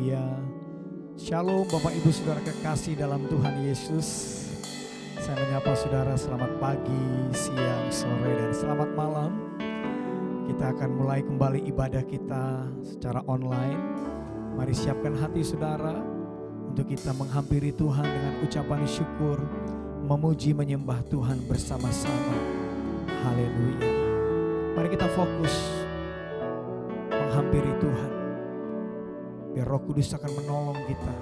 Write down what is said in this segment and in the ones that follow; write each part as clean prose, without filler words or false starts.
Haleluya. Shalom Bapak Ibu Saudara kekasih dalam Tuhan Yesus. Saya menyapa saudara selamat pagi, siang, sore, dan selamat malam. Kita akan mulai kembali ibadah kita secara online. Mari siapkan hati saudara untuk kita menghampiri Tuhan dengan ucapan syukur, memuji menyembah Tuhan bersama-sama. Haleluya. Mari kita fokus menghampiri Tuhan. Biar Roh Kudus akan menolong kita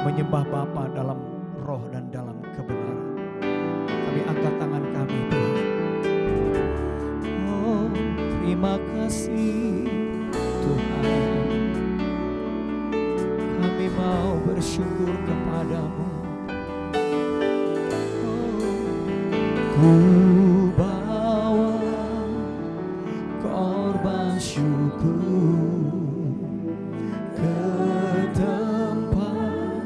menyembah Bapa dalam roh dan dalam kebenaran. Kami angkat tangan kami Tuhan. Oh, terima kasih Tuhan. Kami mau bersyukur kepadamu. Ku bawa korban syukur ke tempat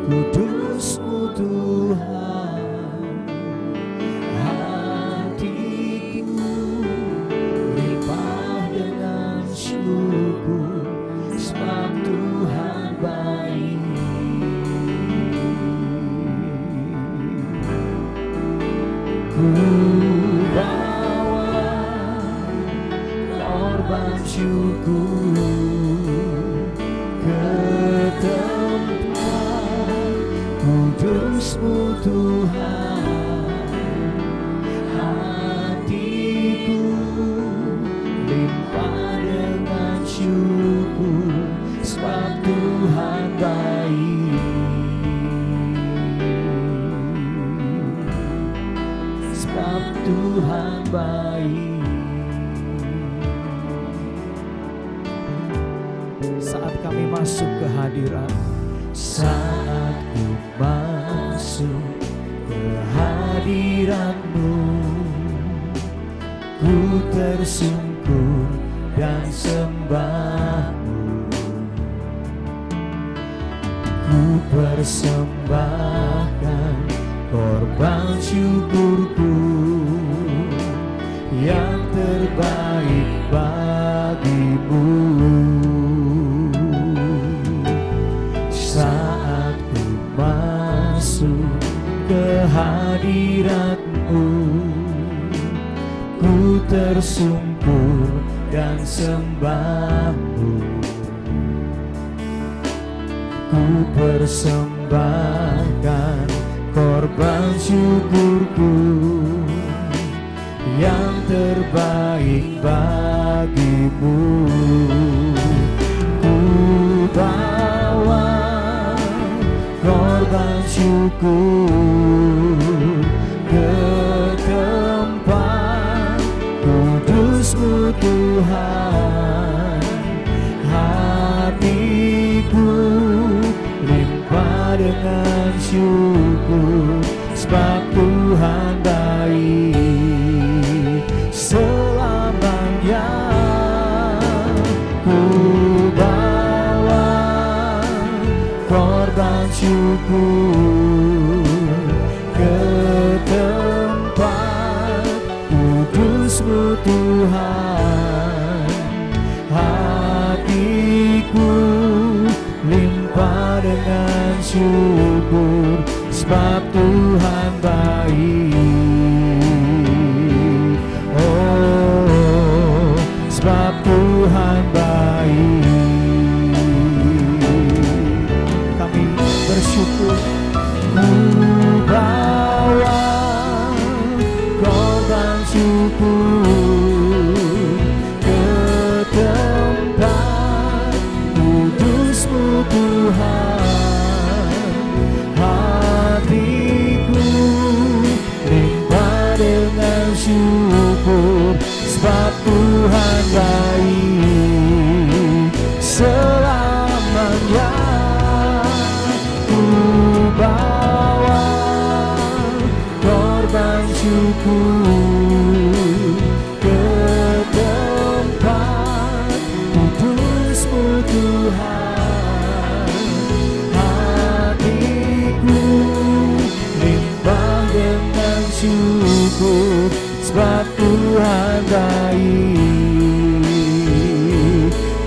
kudus-Mu Tuhan. Hatiku limpah dengan syukur, sebab Tuhan baik. Ku bawa korban syukur ke tempat kudus-Mu Tuhan. Hatiku limpah dengan syukur, sebab Tuhan baik. Sebab Tuhan baik. Saat kami masuk ke hadirat, saat ku masuk ke hadirat-Mu, ku tersungkur dan sembah-Mu. Ku persembahkan korban syukurku yang terbaik bagi-Mu. Saat ku masuk ke hadirat-Mu, ku tersungkur dan sembah-Mu. Ku persembahkan korban syukurku yang terbaik bagi-Mu. Ku bawa korban syukur ke tempat kudus-Mu Tuhan. Hatiku limpah dengan syukur, sebab Tuhan baik selamanya. Ku bawa korban syukur ke tempat kudus-Mu Tuhan. Hatiku limpah dengan syukur, sebab Tuhan baik. Oh, sebab Tuhan baik. Kami bersyukur. Ku bawa korban syukur ke tempat kudus-Mu Tuhan. Hatiku limpah dengan syukur, sebab Tuhan baik selamanya. Ku bawa korban syukur ke tempat kudus-Mu Tuhan. Hatiku limpah dengan syukur, sebab Tuhan baik.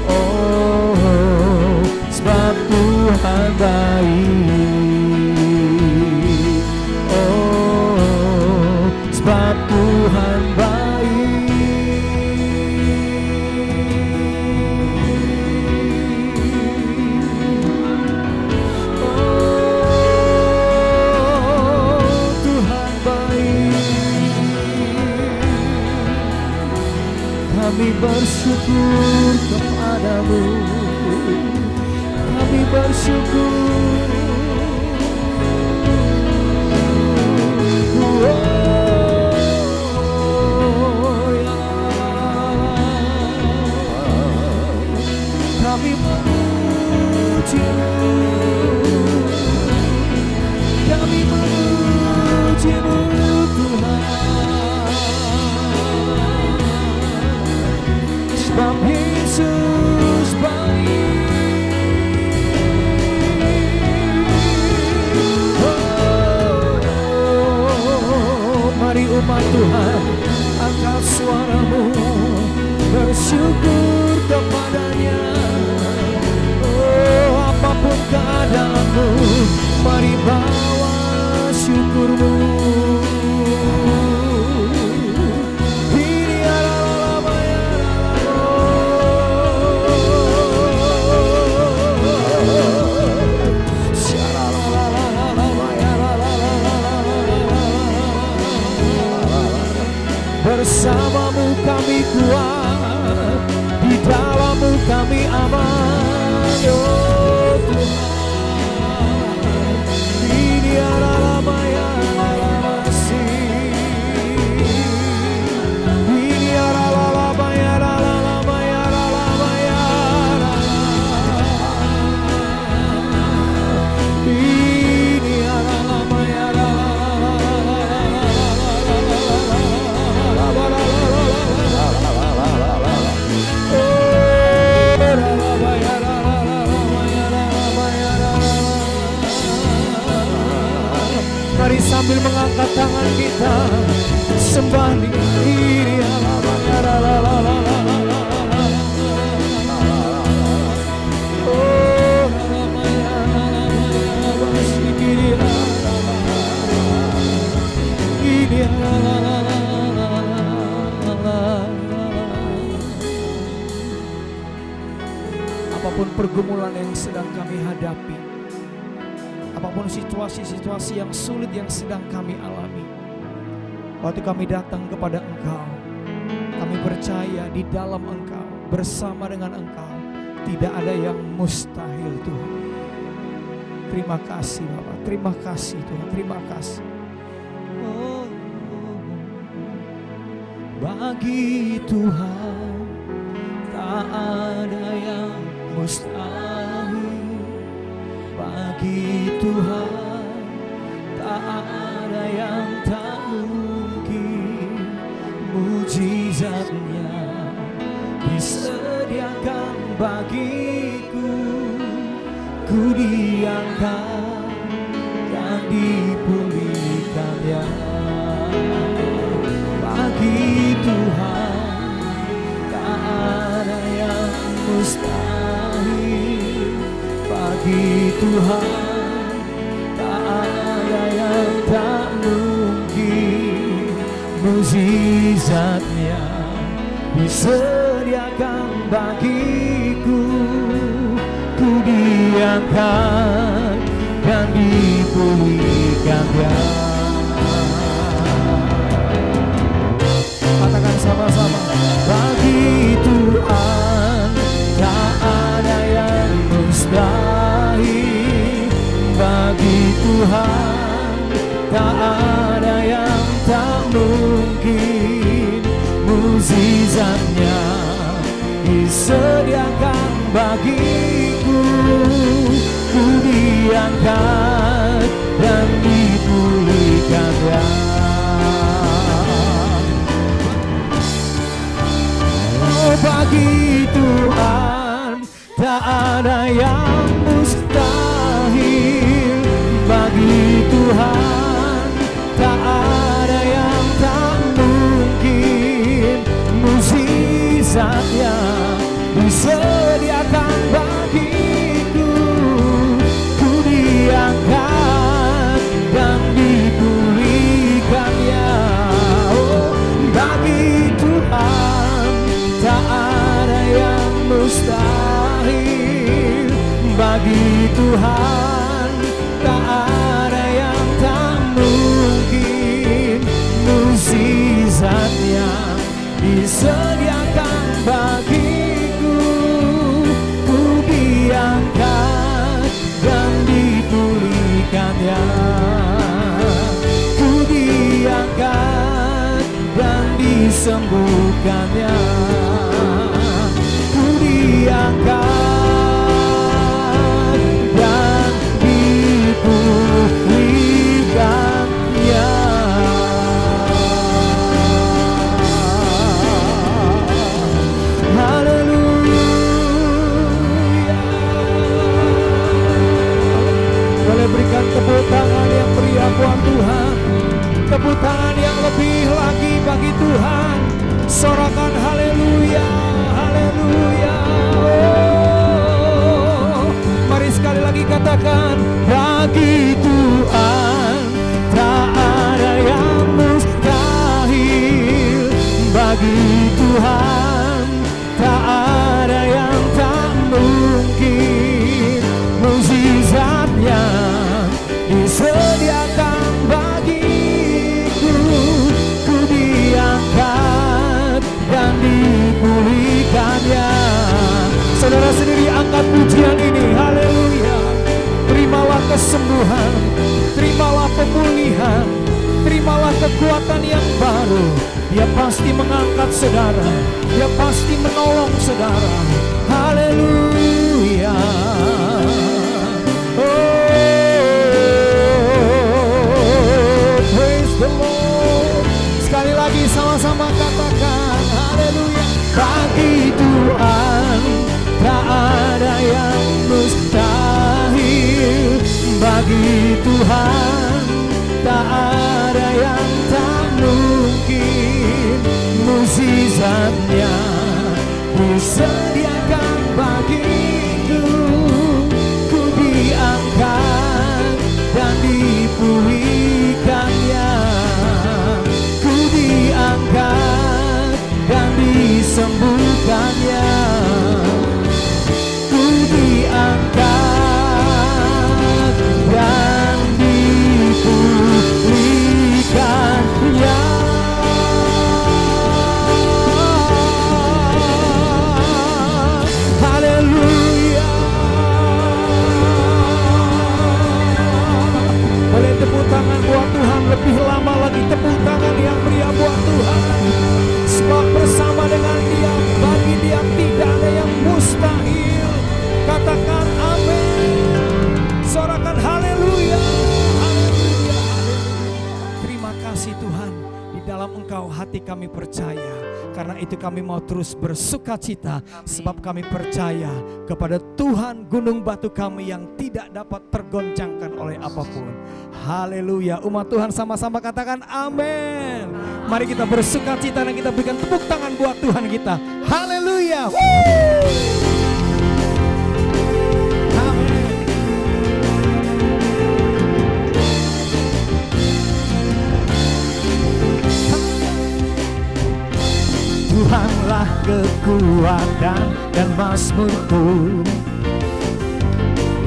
Oh, sebab kami bersyukur. Kami memuji-Mu, kami memuji-Mu Tuhan, sebab Yesus baik. Oh, mari umat Tuhan angkat suaramu bersyukur kepada-Nya. Apapun keadaanmu, mari bawa syukurmu. Ini adalah bersamamu kami kuat, di dalam-Mu kami aman. Oh Tuhan, ini adalah maya masih, ini adalah maya ini adalah maya. Mari sambil mengangkat tangan kita sembah diri apapun pergumulan yang sedang kami hadapi, apapun situasi-situasi yang sulit yang sedang kami alami, waktu kami datang kepada Engkau, kami percaya di dalam Engkau, bersama dengan Engkau, tidak ada yang mustahil Tuhan. Terima kasih Bapak, terima kasih Tuhan, terima kasih. Oh, bagi Tuhan tak ada yang mustahil, bagi Tuhan tak ada yang tak mungkin. Mujizat-Nya disediakan bagiku, ku diangkat dan dipulihkan-Nya. Bagi Tuhan tak ada yang mustahil, bagi Tuhan tak ada yang tak mungkin. Mujizat-Nya disediakan bagiku, ku diangkat dan dipulihkan-Nya. Katakan sama-sama, bagi Tuhan tak ada yang mustahil, bagi Tuhan tak ada yang tak mungkin. Mujizat-Nya disediakan bagiku, ku diangkat dan dipulihkan-Nya. Bagi Tuhan tak ada yang mustahil, bagi Tuhan tak ada yang tak mungkin. Mujizat-Nya disediakan bagiku, ku diangkat dan dipulihkan-Nya. Oh, bagi Tuhan tak ada yang mustahil, bagi Tuhan tak ada yang tak mungkin. Mujizat-Nya disediakan bagiku, ku disembuhkannya. Ku diangkat dan dipulihkannya. Haleluya. Boleh berikan tepuk tangan yang meriah buat Tuhan. Tepuk tangan yang lebih lagi bagi Tuhan. Sorakan haleluya, haleluya. Oh, mari sekali lagi katakan, bagi Tuhan tak ada yang mustahil. Bagi Tuhan tak ada yang tak mungkin. Mukjizatnya disediakan bagiku. Ku diangkat dan dipulihkannya. Saudara sendiri angkat pujian ini, haleluya. Terimalah kesembuhan, terimalah pemulihan, terimalah kekuatan yang baru. Dia pasti mengangkat saudara, dia pasti menolong saudara. Haleluya. Oh, praise the Lord. Sekali lagi sama-sama katakan haleluya. Bagi Tuhan tak ada yang mustahil. Bagi Tuhan tak ada yang tak mungkin. Mukjizatnya disediakan bagiku. Ku diangkat dan dipulihkannya. Ku diangkat dan disembuhkannya. Ku diangkat dan dipulihkannya. Haleluya. Boleh tepuk tangan buat Tuhan lebih lama lagi. Tepuk tangan yang meriah buat Tuhan. Sebab bersama dengan Dia, bagi Dia tidak ada yang mustahil. Katakan amin. Sorakan haleluya. Haleluya. Terima kasih Tuhan. Di dalam Engkau hati kami percaya. Karena itu kami mau terus bersuka cita. Sebab kami percaya kepada Tuhan gunung batu kami yang tidak dapat tergoncangkan oleh apapun. Haleluya. Umat Tuhan sama-sama katakan amin. Mari kita bersuka cita dan kita berikan tepuk tangan buat Tuhan kita. Haleluya. Amin. Tuhanlah kekuatan dan mazmurku,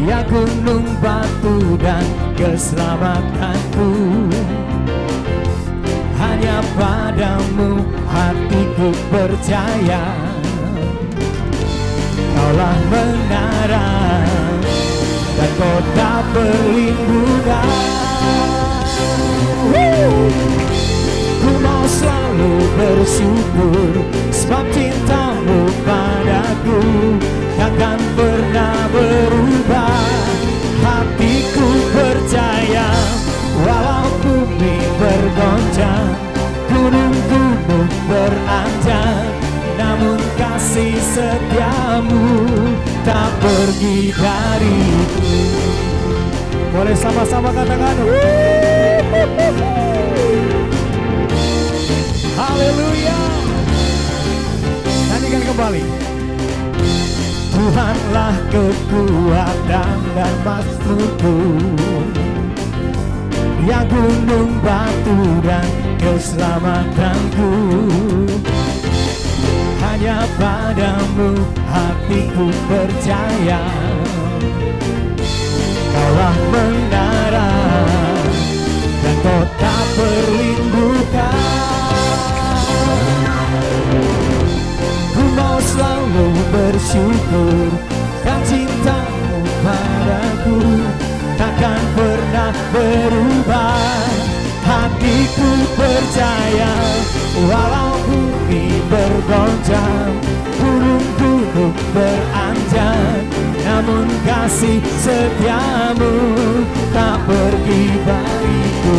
ya gunung batu dan keselamatanku. Hanya padamu hatiku percaya. Kaulah menara dan kota perlindungan. Ku mau selalu bersyukur, sebab cintamu padaku takkan pernah berubah. Hatiku percaya, walau bumi bergoncang, gunung-gunung beranjak, namun kasih setiamu tak pergi dariku. Boleh sama-sama katakan haleluya. Nyanyikan kembali. Tuhanlah kekuatan dan mazmurku, ya gunung batu dan keselamatanku. Hanya padamu hatiku percaya. Kaulah menara dan kota perlindungan. Ku mau selalu bersyukur, dan cintamu padaku takkan pernah berubah. Hatiku percaya, Walau bumi bergoncang, gunung-gunung beranjak, namun kasih setiamu tak pergi dariku.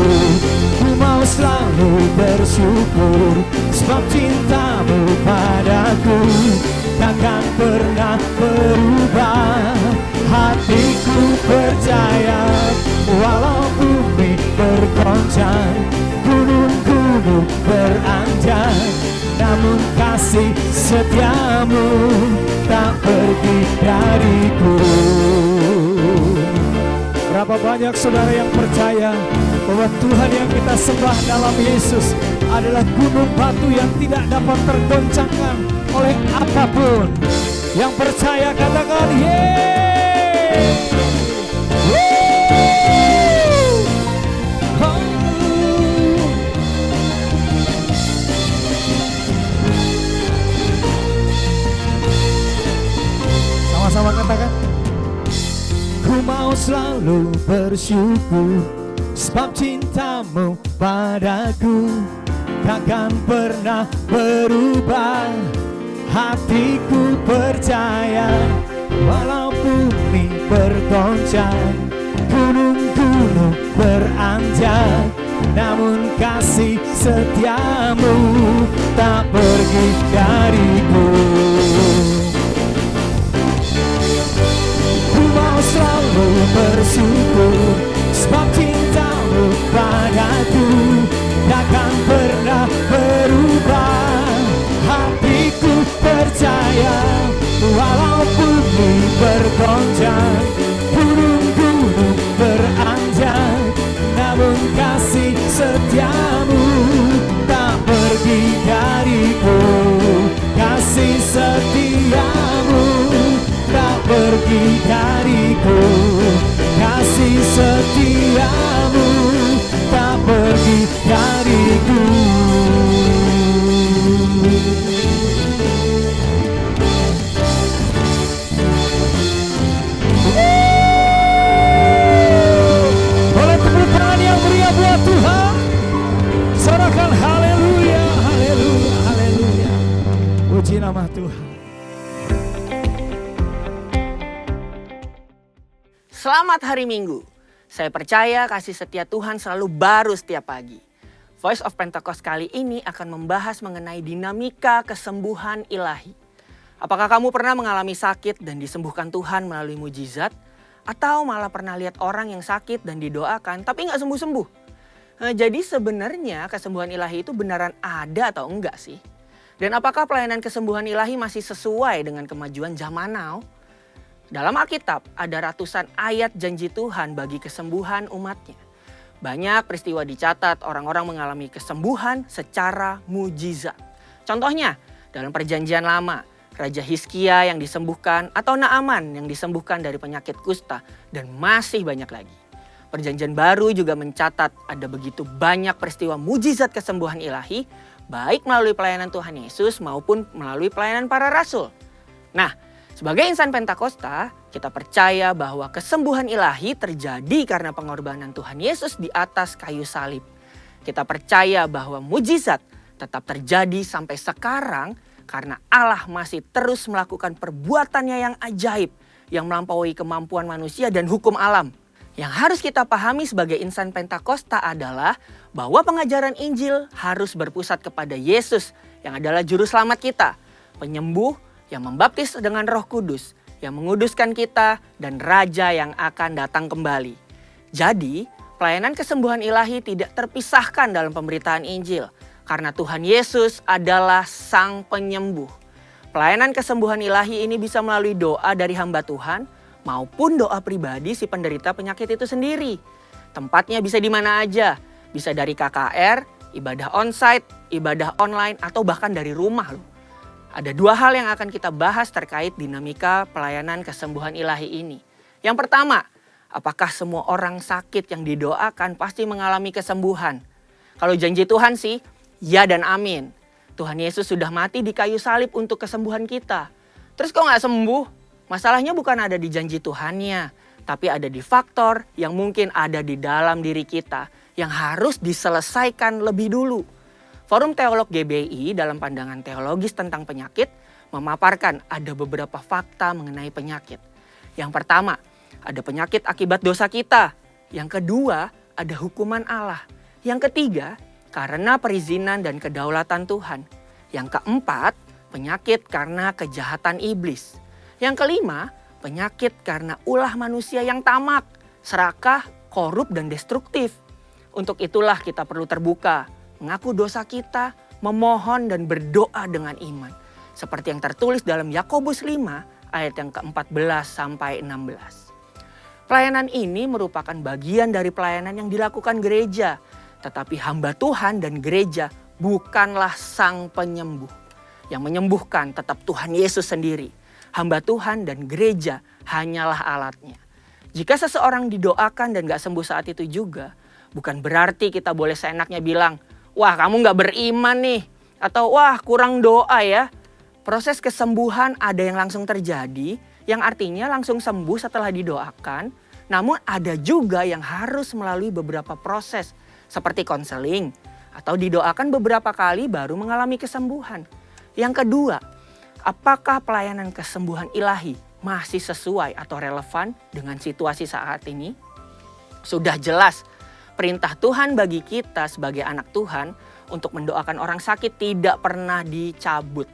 Ku mau selalu bersyukur, sebab cintamu padaku takkan pernah berubah. Hatiku percaya, walau bumi bergoncang, gunung-gunung beranjak, namun kasih setiamu tak pergi dariku. Berapa banyak saudara yang percaya bahwa Tuhan yang kita sembah dalam Yesus adalah gunung batu yang tidak dapat tergoncangkan oleh apapun. Yang percaya katakan yeay. Sama-sama katakan, ku mau selalu bersyukur, sebab cintamu padaku takkan pernah berubah. Hatiku percaya, walau bumi bergoncang, gunung-gunung beranjak, namun kasih setiamu tak pergi dariku. Ku mau selalu bersyukur, sebab cintamu padaku takkan pernah berubah. Hatiku percaya, walau bumi bergoncang, gunung-gunung beranjak, namun kasih setiamu tak pergi dariku. Kasih setiamu tak pergi dariku. Kasih setiamu tak pergi dariku. Boleh tepuk tangan yang meriah buat Tuhan. Sorakan haleluya, haleluya, haleluya. Puji nama Tuhan. Selamat hari Minggu. Saya percaya kasih setia Tuhan selalu baru setiap pagi. Voice of Pentecost kali ini akan membahas mengenai dinamika kesembuhan ilahi. Apakah kamu pernah mengalami sakit dan disembuhkan Tuhan melalui mujizat? Atau malah pernah lihat orang yang sakit dan didoakan tapi nggak sembuh-sembuh? Nah, jadi sebenarnya kesembuhan ilahi itu beneran ada atau enggak sih? Dan apakah pelayanan kesembuhan ilahi masih sesuai dengan kemajuan zaman now? Dalam Alkitab ada ratusan ayat janji Tuhan bagi kesembuhan umatnya. Banyak peristiwa dicatat orang-orang mengalami kesembuhan secara mujizat. Contohnya dalam perjanjian lama, Raja Hizkia yang disembuhkan atau Naaman yang disembuhkan dari penyakit kusta dan masih banyak lagi. Perjanjian baru juga mencatat ada begitu banyak peristiwa mujizat kesembuhan ilahi baik melalui pelayanan Tuhan Yesus maupun melalui pelayanan para rasul. Nah, sebagai insan Pentakosta, kita percaya bahwa kesembuhan ilahi terjadi karena pengorbanan Tuhan Yesus di atas kayu salib. Kita percaya bahwa mujizat tetap terjadi sampai sekarang karena Allah masih terus melakukan perbuatannya yang ajaib yang melampaui kemampuan manusia dan hukum alam. Yang harus kita pahami sebagai insan Pentakosta adalah bahwa pengajaran Injil harus berpusat kepada Yesus yang adalah juru selamat kita, penyembuh yang membaptis dengan Roh Kudus, yang menguduskan kita, dan Raja yang akan datang kembali. Jadi, pelayanan kesembuhan ilahi tidak terpisahkan dalam pemberitaan Injil, karena Tuhan Yesus adalah Sang Penyembuh. Pelayanan kesembuhan ilahi ini bisa melalui doa dari hamba Tuhan, maupun doa pribadi si penderita penyakit itu sendiri. Tempatnya bisa di mana aja, bisa dari KKR, ibadah onsite, ibadah online, atau bahkan dari rumah loh. Ada dua hal yang akan kita bahas terkait dinamika pelayanan kesembuhan ilahi ini. Yang pertama, apakah semua orang sakit yang didoakan pasti mengalami kesembuhan? Kalau janji Tuhan sih, ya dan amin. Tuhan Yesus sudah mati di kayu salib untuk kesembuhan kita. Terus kok gak sembuh? Masalahnya bukan ada di janji Tuhannya, tapi ada di faktor yang mungkin ada di dalam diri kita yang harus diselesaikan lebih dulu. Forum Teolog GBI dalam pandangan teologis tentang penyakit memaparkan ada beberapa fakta mengenai penyakit. Yang pertama, ada penyakit akibat dosa kita. Yang kedua, ada hukuman Allah. Yang ketiga, karena perizinan dan kedaulatan Tuhan. Yang keempat, penyakit karena kejahatan iblis. Yang kelima, penyakit karena ulah manusia yang tamak, serakah, korup, dan destruktif. Untuk itulah kita perlu terbuka, mengaku dosa kita, memohon dan berdoa dengan iman. Seperti yang tertulis dalam Yakobus 5 ayat yang ke-14 sampai 16. Pelayanan ini merupakan bagian dari pelayanan yang dilakukan gereja. Tetapi hamba Tuhan dan gereja bukanlah sang penyembuh. Yang menyembuhkan tetap Tuhan Yesus sendiri. Hamba Tuhan dan gereja hanyalah alatnya. Jika seseorang didoakan dan gak sembuh saat itu juga, bukan berarti kita boleh seenaknya bilang, wah kamu gak beriman nih. Atau wah kurang doa ya. Proses kesembuhan ada yang langsung terjadi, yang artinya langsung sembuh setelah didoakan. Namun ada juga yang harus melalui beberapa proses, seperti konseling, atau didoakan beberapa kali baru mengalami kesembuhan. Yang kedua, apakah pelayanan kesembuhan ilahi masih sesuai atau relevan dengan situasi saat ini? Sudah jelas, perintah Tuhan bagi kita sebagai anak Tuhan untuk mendoakan orang sakit tidak pernah dicabut.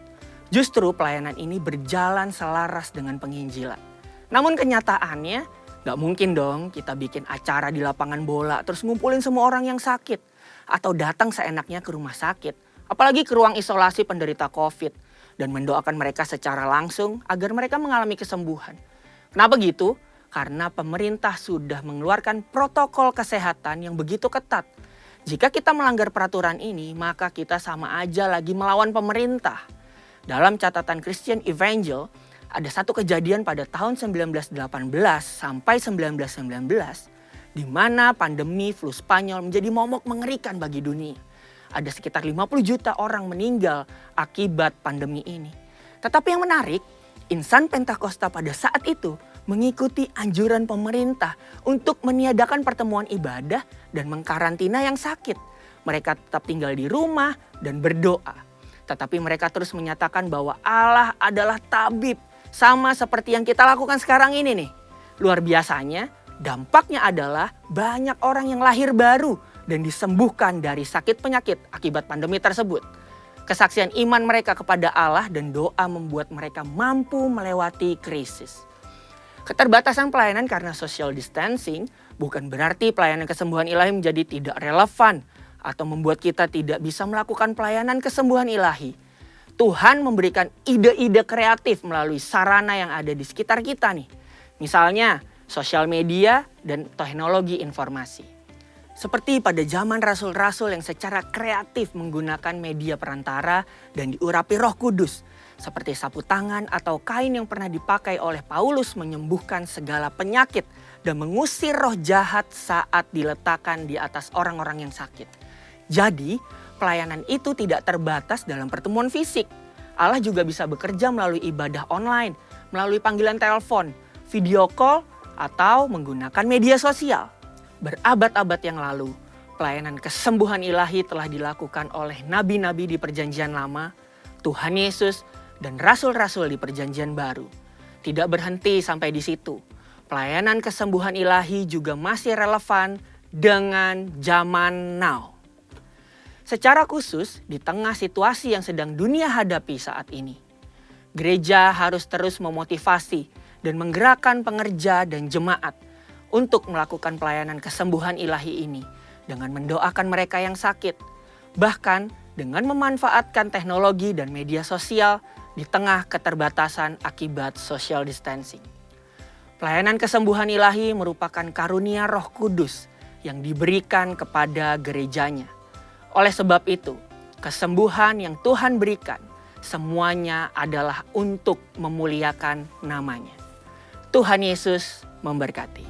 Justru pelayanan ini berjalan selaras dengan penginjilan. Namun kenyataannya gak mungkin dong kita bikin acara di lapangan bola terus ngumpulin semua orang yang sakit. Atau datang seenaknya ke rumah sakit, apalagi ke ruang isolasi penderita COVID. Dan mendoakan mereka secara langsung agar mereka mengalami kesembuhan. Kenapa gitu? Karena pemerintah sudah mengeluarkan protokol kesehatan yang begitu ketat. Jika kita melanggar peraturan ini, maka kita sama aja lagi melawan pemerintah. Dalam catatan Christian Evangel, ada satu kejadian pada tahun 1918 sampai 1919 di mana pandemi flu Spanyol menjadi momok mengerikan bagi dunia. Ada sekitar 50 juta orang meninggal akibat pandemi ini. Tetapi yang menarik, insan Pentakosta pada saat itu mengikuti anjuran pemerintah untuk meniadakan pertemuan ibadah dan mengkarantina yang sakit. Mereka tetap tinggal di rumah dan berdoa. Tetapi mereka terus menyatakan bahwa Allah adalah tabib. Sama seperti yang kita lakukan sekarang ini nih. Luar biasanya, dampaknya adalah banyak orang yang lahir baru dan disembuhkan dari sakit penyakit akibat pandemi tersebut. Kesaksian iman mereka kepada Allah dan doa membuat mereka mampu melewati krisis. Keterbatasan pelayanan karena social distancing bukan berarti pelayanan kesembuhan ilahi menjadi tidak relevan atau membuat kita tidak bisa melakukan pelayanan kesembuhan ilahi. Tuhan memberikan ide-ide kreatif melalui sarana yang ada di sekitar kita nih. Misalnya sosial media dan teknologi informasi. Seperti pada zaman rasul-rasul yang secara kreatif menggunakan media perantara dan diurapi Roh Kudus. Seperti sapu tangan atau kain yang pernah dipakai oleh Paulus menyembuhkan segala penyakit dan mengusir roh jahat saat diletakkan di atas orang-orang yang sakit. Jadi, pelayanan itu tidak terbatas dalam pertemuan fisik. Allah juga bisa bekerja melalui ibadah online, melalui panggilan telepon, video call, atau menggunakan media sosial. Berabad-abad yang lalu, pelayanan kesembuhan ilahi telah dilakukan oleh nabi-nabi di Perjanjian Lama, Tuhan Yesus, dan rasul-rasul di Perjanjian Baru. Tidak berhenti sampai di situ. Pelayanan kesembuhan ilahi juga masih relevan dengan zaman now. Secara khusus di tengah situasi yang sedang dunia hadapi saat ini, gereja harus terus memotivasi dan menggerakkan pengerja dan jemaat untuk melakukan pelayanan kesembuhan ilahi ini dengan mendoakan mereka yang sakit, bahkan dengan memanfaatkan teknologi dan media sosial di tengah keterbatasan akibat social distancing. Pelayanan kesembuhan ilahi merupakan karunia Roh Kudus yang diberikan kepada gerejanya. Oleh sebab itu, kesembuhan yang Tuhan berikan semuanya adalah untuk memuliakan namanya. Tuhan Yesus memberkati.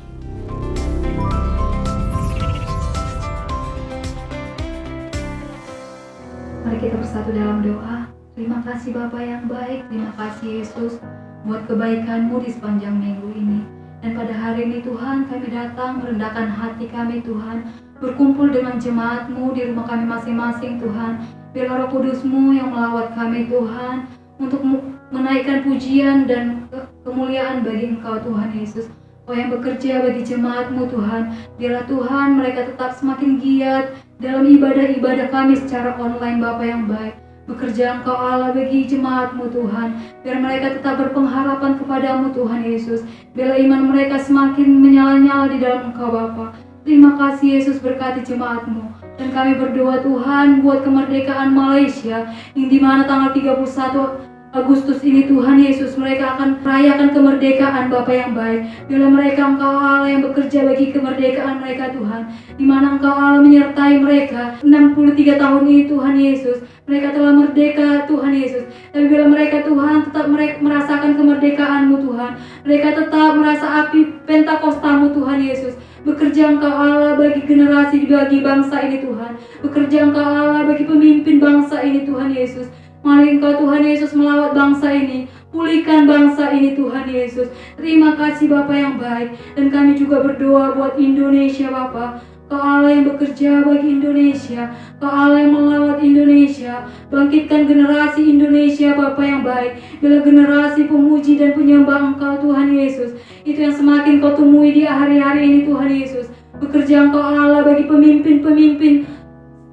Mari kita bersatu dalam doa. Terima kasih Bapa yang baik, terima kasih Yesus buat kebaikan-Mu di sepanjang minggu ini. Dan pada hari ini Tuhan, kami datang merendahkan hati kami Tuhan, berkumpul dengan jemaat-Mu di rumah kami masing-masing Tuhan. Biarlah Roh Kudus-Mu yang melawat kami Tuhan, untuk menaikkan pujian dan kemuliaan bagi Engkau Tuhan Yesus. Oh yang bekerja bagi jemaat-Mu Tuhan, biarlah Tuhan mereka tetap semakin giat dalam ibadah-ibadah kami secara online Bapa yang baik. Bekerja Engkau Allah bagi jemaat-Mu Tuhan, biar mereka tetap berpengharapan kepadamu Tuhan Yesus. Biarlah iman mereka semakin menyala-nyala di dalam Engkau Bapa. Terima kasih Yesus, berkati jemaat-Mu. Dan kami berdoa Tuhan buat kemerdekaan Malaysia, yang dimana tanggal 31 Agustus ini Tuhan Yesus mereka akan merayakan kemerdekaan Bapa yang baik. Biarlah mereka Engkau Allah yang bekerja bagi kemerdekaan mereka Tuhan, di mana Engkau Allah menyertai mereka 63 tahun ini Tuhan Yesus. Mereka telah merdeka Tuhan Yesus, tapi bila mereka Tuhan tetap merasakan kemerdekaan-Mu Tuhan, mereka tetap merasa api Pentakosta-Mu Tuhan Yesus. Bekerja Engkau Allah bagi generasi, bagi bangsa ini Tuhan. Bekerja Engkau Allah bagi pemimpin bangsa ini Tuhan Yesus. Mari Engkau Tuhan Yesus melawat bangsa ini, pulihkan bangsa ini Tuhan Yesus. Terima kasih Bapa yang baik. Dan kami juga berdoa buat Indonesia Bapa. Kau Allah yang bekerja bagi Indonesia, Kau Allah yang melawat Indonesia. Bangkitkan generasi Indonesia Bapa yang baik. Bila generasi pemuji dan penyembah Engkau Tuhan Yesus, itu yang semakin Kau temui di hari-hari ini Tuhan Yesus. Bekerja Engkau Allah bagi pemimpin-pemimpin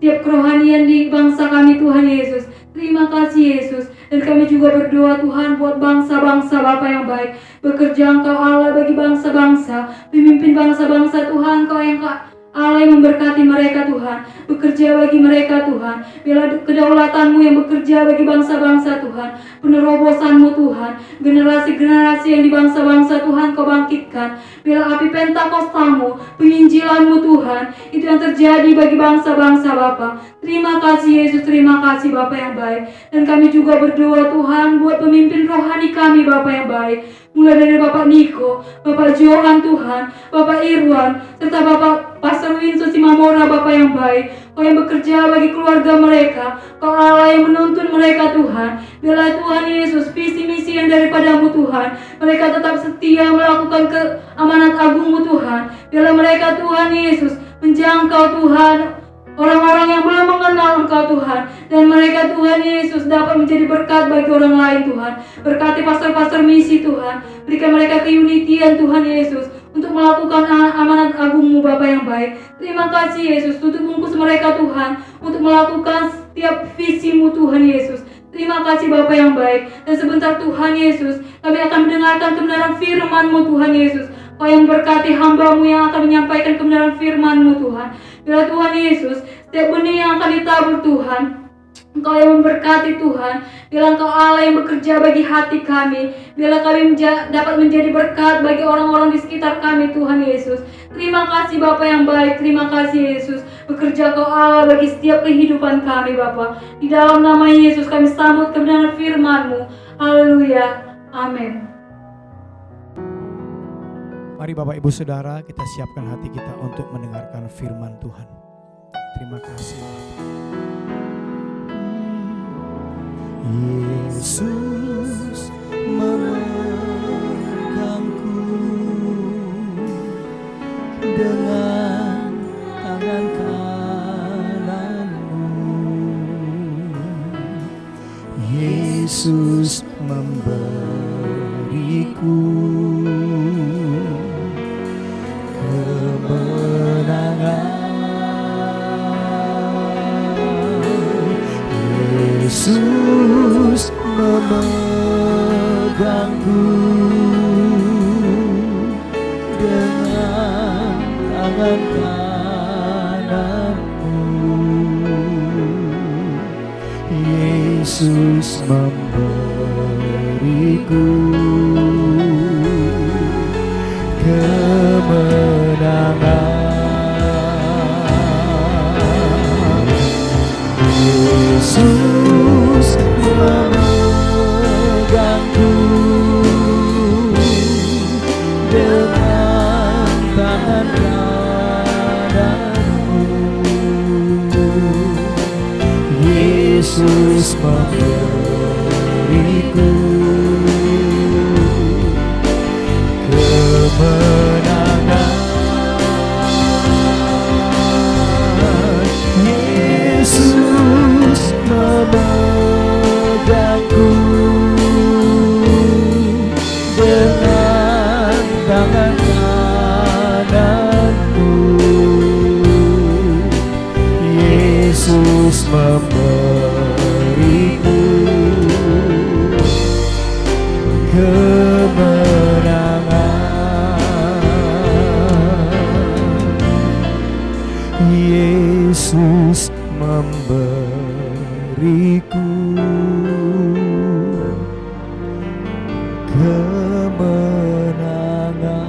setiap kerohanian di bangsa kami Tuhan Yesus. Terima kasih Yesus. Dan kami juga berdoa Tuhan buat bangsa-bangsa Bapa yang baik. Bekerja Engkau Allah bagi bangsa-bangsa, pemimpin bangsa-bangsa Tuhan. Kau yang Allah yang memberkati mereka Tuhan, bekerja bagi mereka Tuhan. Biarlah kedaulatan-Mu yang bekerja bagi bangsa-bangsa Tuhan, penerobosan-Mu Tuhan, generasi-generasi yang di bangsa-bangsa Tuhan Kau bangkitkan. Biarlah api Pentakosta-Mu, penginjilan-Mu Tuhan, itu yang terjadi bagi bangsa-bangsa Bapa. Terima kasih Yesus, terima kasih Bapa yang baik. Dan kami juga berdoa Tuhan buat pemimpin rohani kami Bapa yang baik. Mulai dari Bapak Niko, Bapak Johan Tuhan, Bapak Irwan, serta Bapak Pastor Winsu Simamora Bapak yang baik. Kau yang bekerja bagi keluarga mereka, Kau Allah yang menuntun mereka Tuhan. Biarlah Tuhan Yesus visi misi yang daripada-Mu Tuhan, mereka tetap setia melakukan keamanat agung-Mu Tuhan. Biarlah mereka Tuhan Yesus menjangkau Tuhan orang-orang yang belum mengenal Engkau Tuhan, dan mereka Tuhan Yesus dapat menjadi berkat bagi orang lain Tuhan. Berkati pastor-pastor misi Tuhan, berikan mereka keunitian Tuhan Yesus untuk melakukan amanat agung-Mu Bapa yang baik. Terima kasih Yesus, tutup bungkus mereka Tuhan untuk melakukan setiap visi-Mu Tuhan Yesus. Terima kasih Bapa yang baik. Dan sebentar Tuhan Yesus, kami akan mendengarkan kebenaran firman-Mu Tuhan Yesus. Kau yang berkati hamba-Mu yang akan menyampaikan kebenaran firman-Mu Tuhan. Bila Tuhan Yesus, setiap benih yang akan ditabur Tuhan, Engkau yang memberkati Tuhan. Bila Engkau Allah yang bekerja bagi hati kami, bila kami dapat menjadi berkat bagi orang-orang di sekitar kami Tuhan Yesus. Terima kasih Bapa yang baik, terima kasih Yesus. Bekerja Kau Allah bagi setiap kehidupan kami Bapa. Di dalam nama Yesus kami sambut kebenaran firman-Mu. Haleluya, amin. Mari Bapak Ibu Saudara, kita siapkan hati kita untuk mendengarkan firman Tuhan. Terima kasih. Yesus memegangku dengan tangan kananmu. Yesus memberiku Yesus memegangku dengan tangan kananmu. Yesus memberiku kemenangan. Yesus memegangku dengan tangan kananmu. Yesus memberiku kemenangan. Yesus Yesus memberiku kemenangan. Yesus memberiku kemenangan.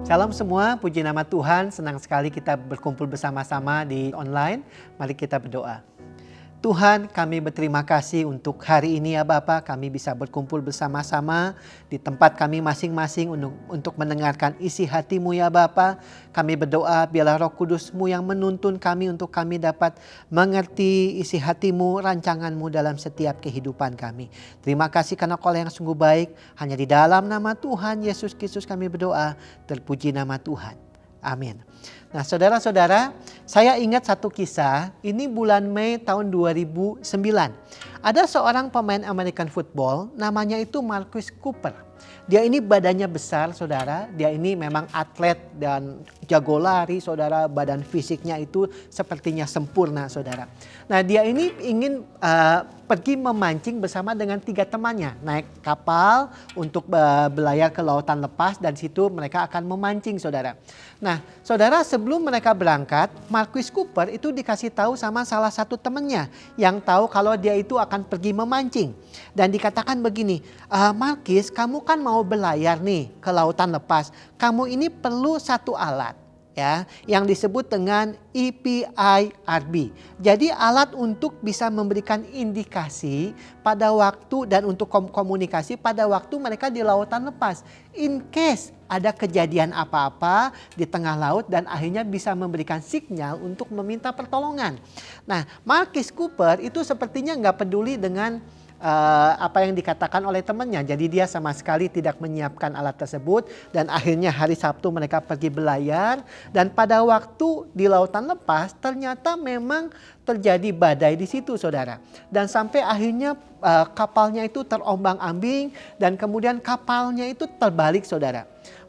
Shalom semua, puji nama Tuhan. Senang sekali kita berkumpul bersama-sama di online. Mari kita berdoa. Tuhan, kami berterima kasih untuk hari ini ya Bapa, kami bisa berkumpul bersama-sama di tempat kami masing-masing untuk mendengarkan isi hati-Mu ya Bapa. Kami berdoa biarlah Roh Kudus-Mu yang menuntun kami untuk kami dapat mengerti isi hati-Mu, rancangan-Mu dalam setiap kehidupan kami. Terima kasih karena Kau yang sungguh baik. Hanya di dalam nama Tuhan Yesus Kristus kami berdoa. Terpuji nama Tuhan. Amin. Nah saudara-saudara, saya ingat satu kisah, ini bulan Mei tahun 2009. Ada seorang pemain American football, namanya itu Marcus Cooper. Dia ini badannya besar saudara, dia ini memang atlet dan jago lari saudara, badan fisiknya itu sepertinya sempurna saudara. Nah dia ini ingin pergi memancing bersama dengan 3 temannya, naik kapal untuk berlayar ke lautan lepas dan situ mereka akan memancing saudara. Nah saudara, sebelum mereka berangkat, Marcus Cooper itu dikasih tahu sama salah satu temannya yang tahu kalau dia itu akan pergi memancing. Dan dikatakan begini, Marcus, kamu kan mau berlayar nih ke lautan lepas, kamu ini perlu satu alat ya yang disebut dengan EPIRB. Jadi alat untuk bisa memberikan indikasi pada waktu dan untuk komunikasi pada waktu mereka di lautan lepas. In case ada kejadian apa-apa di tengah laut dan akhirnya bisa memberikan sinyal untuk meminta pertolongan. Nah, Marcus Cooper itu sepertinya nggak peduli dengan apa yang dikatakan oleh temannya. Jadi dia sama sekali tidak menyiapkan alat tersebut dan akhirnya hari Sabtu mereka pergi berlayar dan pada waktu di lautan lepas ternyata memang terjadi badai di situ saudara. Dan sampai akhirnya kapalnya itu terombang-ambing dan kemudian kapalnya itu terbalik saudara.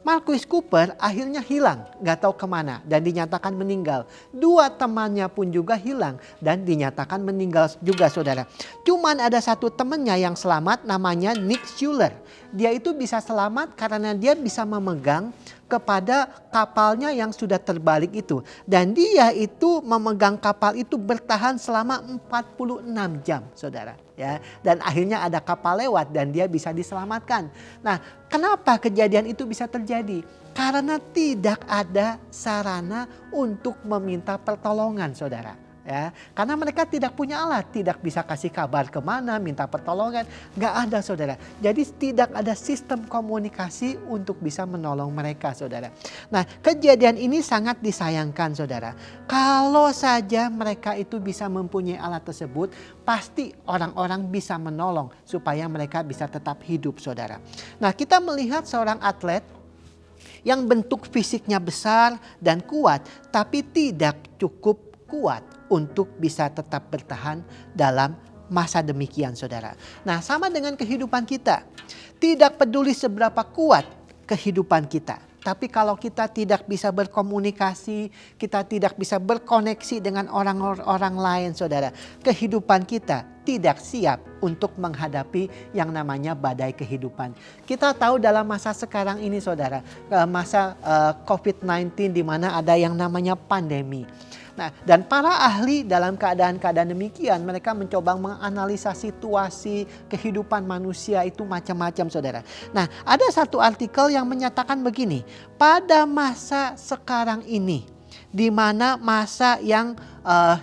Marcus Cooper akhirnya hilang, gak tahu kemana dan dinyatakan meninggal. 2 temannya pun juga hilang dan dinyatakan meninggal juga saudara. Cuman ada satu temannya yang selamat, namanya Nick Schuler. Dia itu bisa selamat karena dia bisa memegang kepada kapalnya yang sudah terbalik itu. Dan dia itu memegang kapal itu bertahan selama 46 jam saudara. Ya, dan akhirnya ada kapal lewat dan dia bisa diselamatkan. Nah, kenapa kejadian itu bisa terjadi? Karena tidak ada sarana untuk meminta pertolongan saudara. Ya, karena mereka tidak punya alat, tidak bisa kasih kabar kemana, minta pertolongan, gak ada saudara. Jadi tidak ada sistem komunikasi untuk bisa menolong mereka saudara. Nah kejadian ini sangat disayangkan saudara. Kalau saja mereka itu bisa mempunyai alat tersebut, pasti orang-orang bisa menolong supaya mereka bisa tetap hidup saudara. Nah kita melihat seorang atlet yang bentuk fisiknya besar dan kuat, tapi tidak cukup kuat untuk bisa tetap bertahan dalam masa demikian saudara. Nah sama dengan kehidupan kita. Tidak peduli seberapa kuat kehidupan kita. Tapi kalau kita tidak bisa berkomunikasi, kita tidak bisa berkoneksi dengan orang-orang lain saudara. Kehidupan kita tidak siap untuk menghadapi yang namanya badai kehidupan. Kita tahu dalam masa sekarang ini saudara, masa COVID-19 di mana ada yang namanya pandemi. Nah, dan para ahli dalam keadaan-keadaan demikian mereka mencoba menganalisa situasi kehidupan manusia itu macam-macam saudara. Nah, ada satu artikel yang menyatakan begini, pada masa sekarang ini di mana masa yang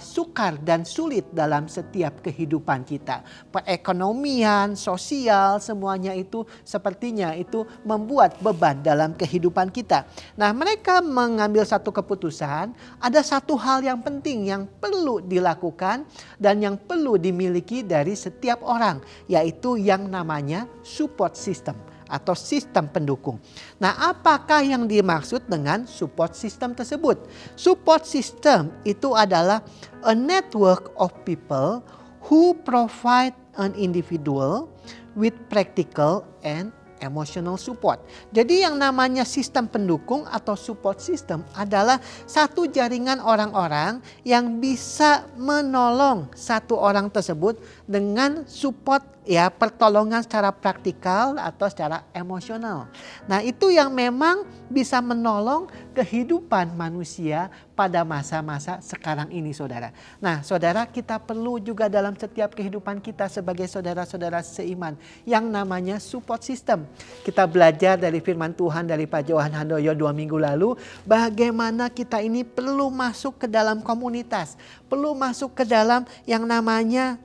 sukar dan sulit dalam setiap kehidupan kita. Perekonomian, sosial, semuanya itu sepertinya itu membuat beban dalam kehidupan kita. Nah mereka mengambil satu keputusan, ada satu hal yang penting yang perlu dilakukan dan yang perlu dimiliki dari setiap orang, yaitu yang namanya support system atau sistem pendukung. Nah, apakah yang dimaksud dengan support system tersebut? Support system itu adalah a network of people who provide an individual with practical and emotional support. Jadi yang namanya sistem pendukung atau support system adalah satu jaringan orang-orang yang bisa menolong satu orang tersebut dengan support, ya, pertolongan secara praktikal atau secara emosional. Nah, itu yang memang bisa menolong kehidupan manusia pada masa-masa sekarang ini, saudara. Nah, saudara, kita perlu juga dalam setiap kehidupan kita sebagai saudara-saudara seiman yang namanya support system. Kita belajar dari firman Tuhan dari Pak Johan Handoyo 2 minggu lalu, bagaimana kita ini perlu masuk ke dalam komunitas, perlu masuk ke dalam yang namanya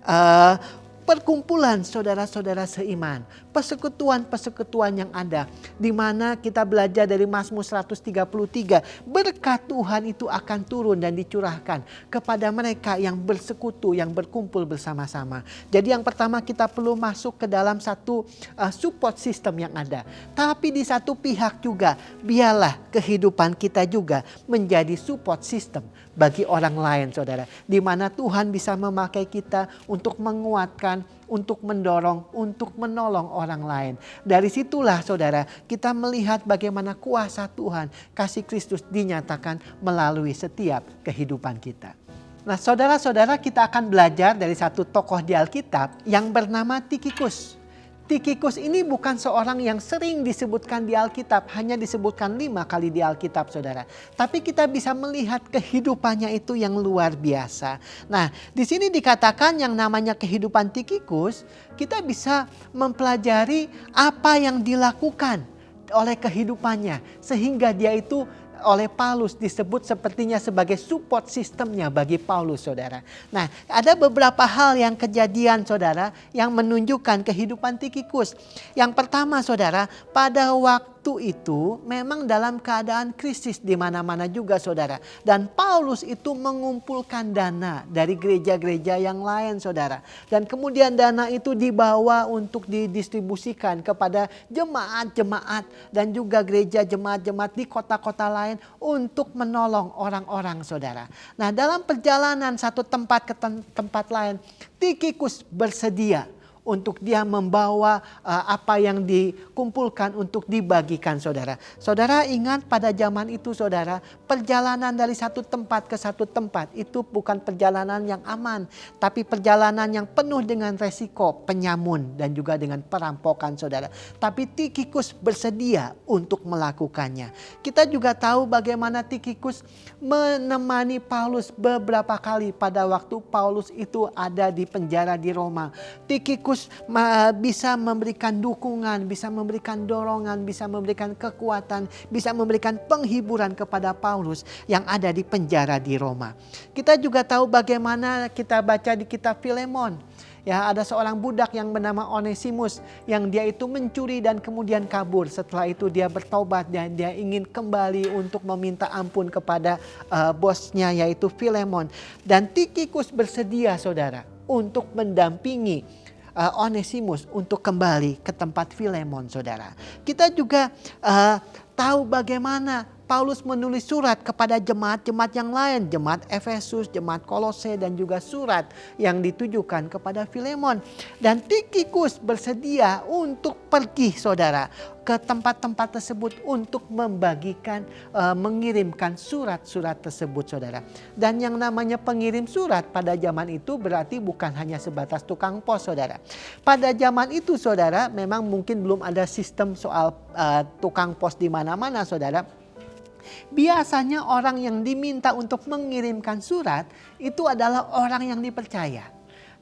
perkumpulan saudara-saudara seiman, persekutuan-persekutuan yang ada, di mana kita belajar dari Mazmur 133, berkat Tuhan itu akan turun dan dicurahkan kepada mereka yang bersekutu, yang berkumpul bersama-sama. Jadi yang pertama, kita perlu masuk ke dalam satu support system yang ada. Tapi di satu pihak juga, biarlah kehidupan kita juga menjadi support system bagi orang lain, saudara. Di mana Tuhan bisa memakai kita untuk menguatkan, untuk mendorong, untuk menolong orang lain. Dari situlah, saudara, kita melihat bagaimana kuasa Tuhan, kasih Kristus dinyatakan melalui setiap kehidupan kita. Nah, saudara-saudara, kita akan belajar dari satu tokoh di Alkitab yang bernama Tikhikus. Tikhikus ini bukan seorang yang sering disebutkan di Alkitab, hanya disebutkan 5 kali di Alkitab, saudara. Tapi kita bisa melihat kehidupannya itu yang luar biasa. Nah, di sini dikatakan yang namanya kehidupan Tikhikus, kita bisa mempelajari apa yang dilakukan oleh kehidupannya, sehingga dia itu oleh Paulus disebut sepertinya sebagai support sistemnya bagi Paulus, saudara. Nah, ada beberapa hal yang kejadian, saudara, yang menunjukkan kehidupan Tikhikus. Yang pertama, saudara, pada waktu itu memang dalam keadaan krisis di mana-mana juga, saudara. Dan Paulus itu mengumpulkan dana dari gereja-gereja yang lain, saudara. Dan kemudian dana itu dibawa untuk didistribusikan kepada jemaat-jemaat dan juga gereja jemaat-jemaat di kota-kota lain untuk menolong orang-orang, saudara. Nah, dalam perjalanan satu tempat ke tempat lain, Tikhikus bersedia untuk dia membawa apa yang dikumpulkan untuk dibagikan, saudara. Saudara ingat pada zaman itu, saudara, perjalanan dari satu tempat ke satu tempat itu bukan perjalanan yang aman, tapi perjalanan yang penuh dengan resiko penyamun dan juga dengan perampokan, saudara. Tapi Tikhikus bersedia untuk melakukannya. Kita juga tahu bagaimana Tikhikus menemani Paulus beberapa kali pada waktu Paulus itu ada di penjara di Roma. Tikhikus bisa memberikan dukungan, bisa memberikan dorongan, bisa memberikan kekuatan, bisa memberikan penghiburan kepada Paulus yang ada di penjara di Roma. Kita juga tahu bagaimana kita baca di kitab Filemon. Ya, ada seorang budak yang bernama Onesimus yang dia itu mencuri dan kemudian kabur. Setelah itu dia bertobat dan dia ingin kembali untuk meminta ampun kepada bosnya, yaitu Filemon. Dan Tikhikus bersedia, saudara, untuk mendampingi Onesimus untuk kembali ke tempat Filemon, saudara. Kita juga tahu bagaimana Paulus menulis surat kepada jemaat-jemaat yang lain, jemaat Efesus, jemaat Kolose, dan juga surat yang ditujukan kepada Filemon. Dan Tikhikus bersedia untuk pergi, saudara, ke tempat-tempat tersebut untuk membagikan, mengirimkan surat-surat tersebut, saudara. Dan yang namanya pengirim surat pada zaman itu berarti bukan hanya sebatas tukang pos, saudara. Pada zaman itu, saudara, memang mungkin belum ada sistem soal tukang pos di mana-mana, saudara. Biasanya orang yang diminta untuk mengirimkan surat itu adalah orang yang dipercaya.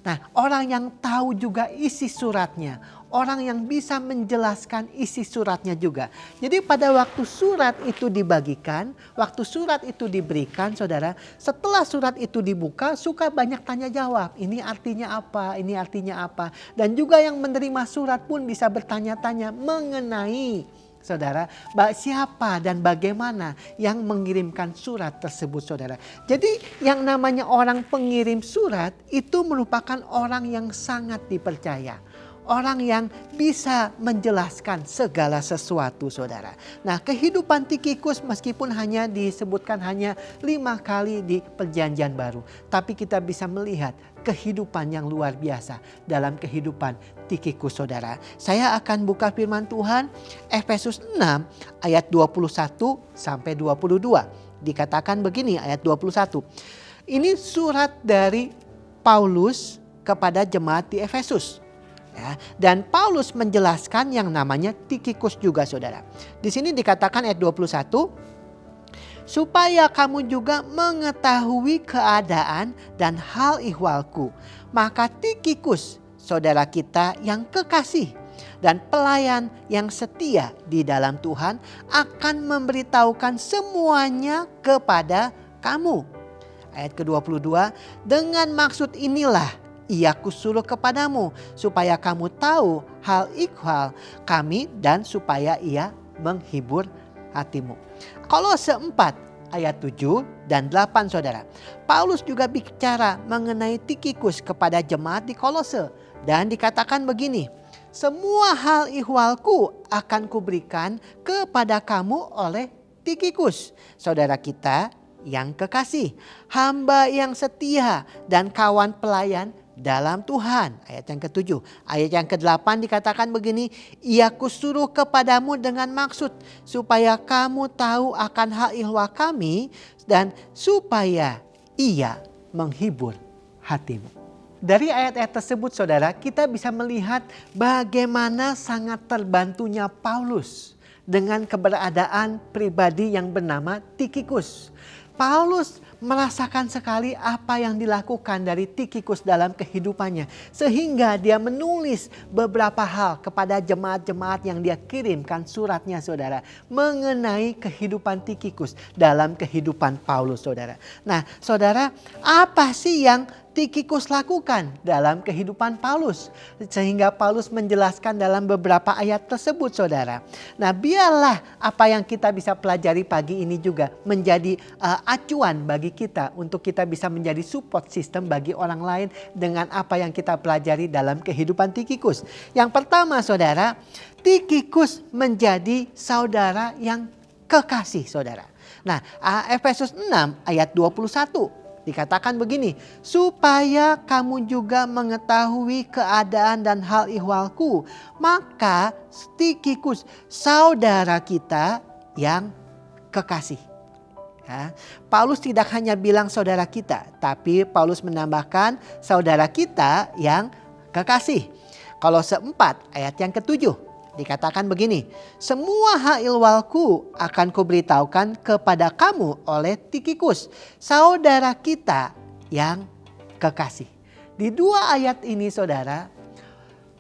Nah, orang yang tahu juga isi suratnya, orang yang bisa menjelaskan isi suratnya juga. Jadi pada waktu surat itu dibagikan, waktu surat itu diberikan, saudara, setelah surat itu dibuka, suka banyak tanya jawab. Ini artinya apa? Ini artinya apa? Dan juga yang menerima surat pun bisa bertanya-tanya mengenai, saudara, siapa dan bagaimana yang mengirimkan surat tersebut, saudara. Jadi yang namanya orang pengirim surat itu merupakan orang yang sangat dipercaya. orang yang bisa menjelaskan segala sesuatu saudara. Nah kehidupan Tikhikus meskipun hanya disebutkan hanya 5 kali di perjanjian baru. Tapi kita bisa melihat kehidupan yang luar biasa dalam kehidupan Tikhikus saudara. Saya akan buka firman Tuhan Efesus 6 ayat 21 sampai 22. Dikatakan begini ayat 21. Ini surat dari Paulus kepada jemaat di Efesus. Ya, dan Paulus menjelaskan yang namanya Tikhikus juga saudara. Di sini dikatakan ayat 21. Supaya kamu juga mengetahui keadaan dan hal ihwalku. Maka Tikhikus saudara kita yang kekasih dan pelayan yang setia di dalam Tuhan akan memberitahukan semuanya kepada kamu. Ayat ke-22, dengan maksud inilah ia kusuruh kepadamu supaya kamu tahu hal ikhwal kami dan supaya ia menghibur hatimu. Kolose 4 ayat 7 dan 8 saudara. Paulus juga bicara mengenai Tikhikus kepada jemaat di Kolose dan dikatakan begini. Semua hal ihwalku akan kuberikan kepada kamu oleh Tikhikus, saudara kita yang kekasih, hamba yang setia dan kawan pelayan dalam Tuhan. Ayat yang ke-7. Ayat yang ke-8 dikatakan begini. Ia kusuruh kepadamu dengan maksud supaya kamu tahu akan hal ihwal kami dan supaya ia menghibur hatimu. Dari ayat-ayat tersebut saudara, kita bisa melihat bagaimana sangat terbantunya Paulus dengan keberadaan pribadi yang bernama Tikhikus. Paulus merasakan sekali apa yang dilakukan dari Tikhikus dalam kehidupannya. Sehingga dia menulis beberapa hal kepada jemaat-jemaat yang dia kirimkan suratnya saudara. Mengenai kehidupan Tikhikus dalam kehidupan Paulus saudara. Nah saudara, apa sih yang Tikhikus lakukan dalam kehidupan Paulus? Sehingga Paulus menjelaskan dalam beberapa ayat tersebut saudara. Nah biarlah apa yang kita bisa pelajari pagi ini juga menjadi acuan bagi kita. Untuk kita bisa menjadi support system bagi orang lain dengan apa yang kita pelajari dalam kehidupan Tikhikus. Yang pertama saudara, Tikhikus menjadi saudara yang kekasih saudara. Nah Efesus 6 ayat 21. Dikatakan begini, supaya kamu juga mengetahui keadaan dan hal ihwalku. Maka Tikhikus saudara kita yang kekasih. Ya, Paulus tidak hanya bilang saudara kita, tapi Paulus menambahkan saudara kita yang kekasih. Kolose 4 ayat yang ke-7. Dikatakan begini, semua hal ihwalku akan kuberitahukan kepada kamu oleh Tikhikus, saudara kita yang kekasih. Di 2 ayat ini saudara,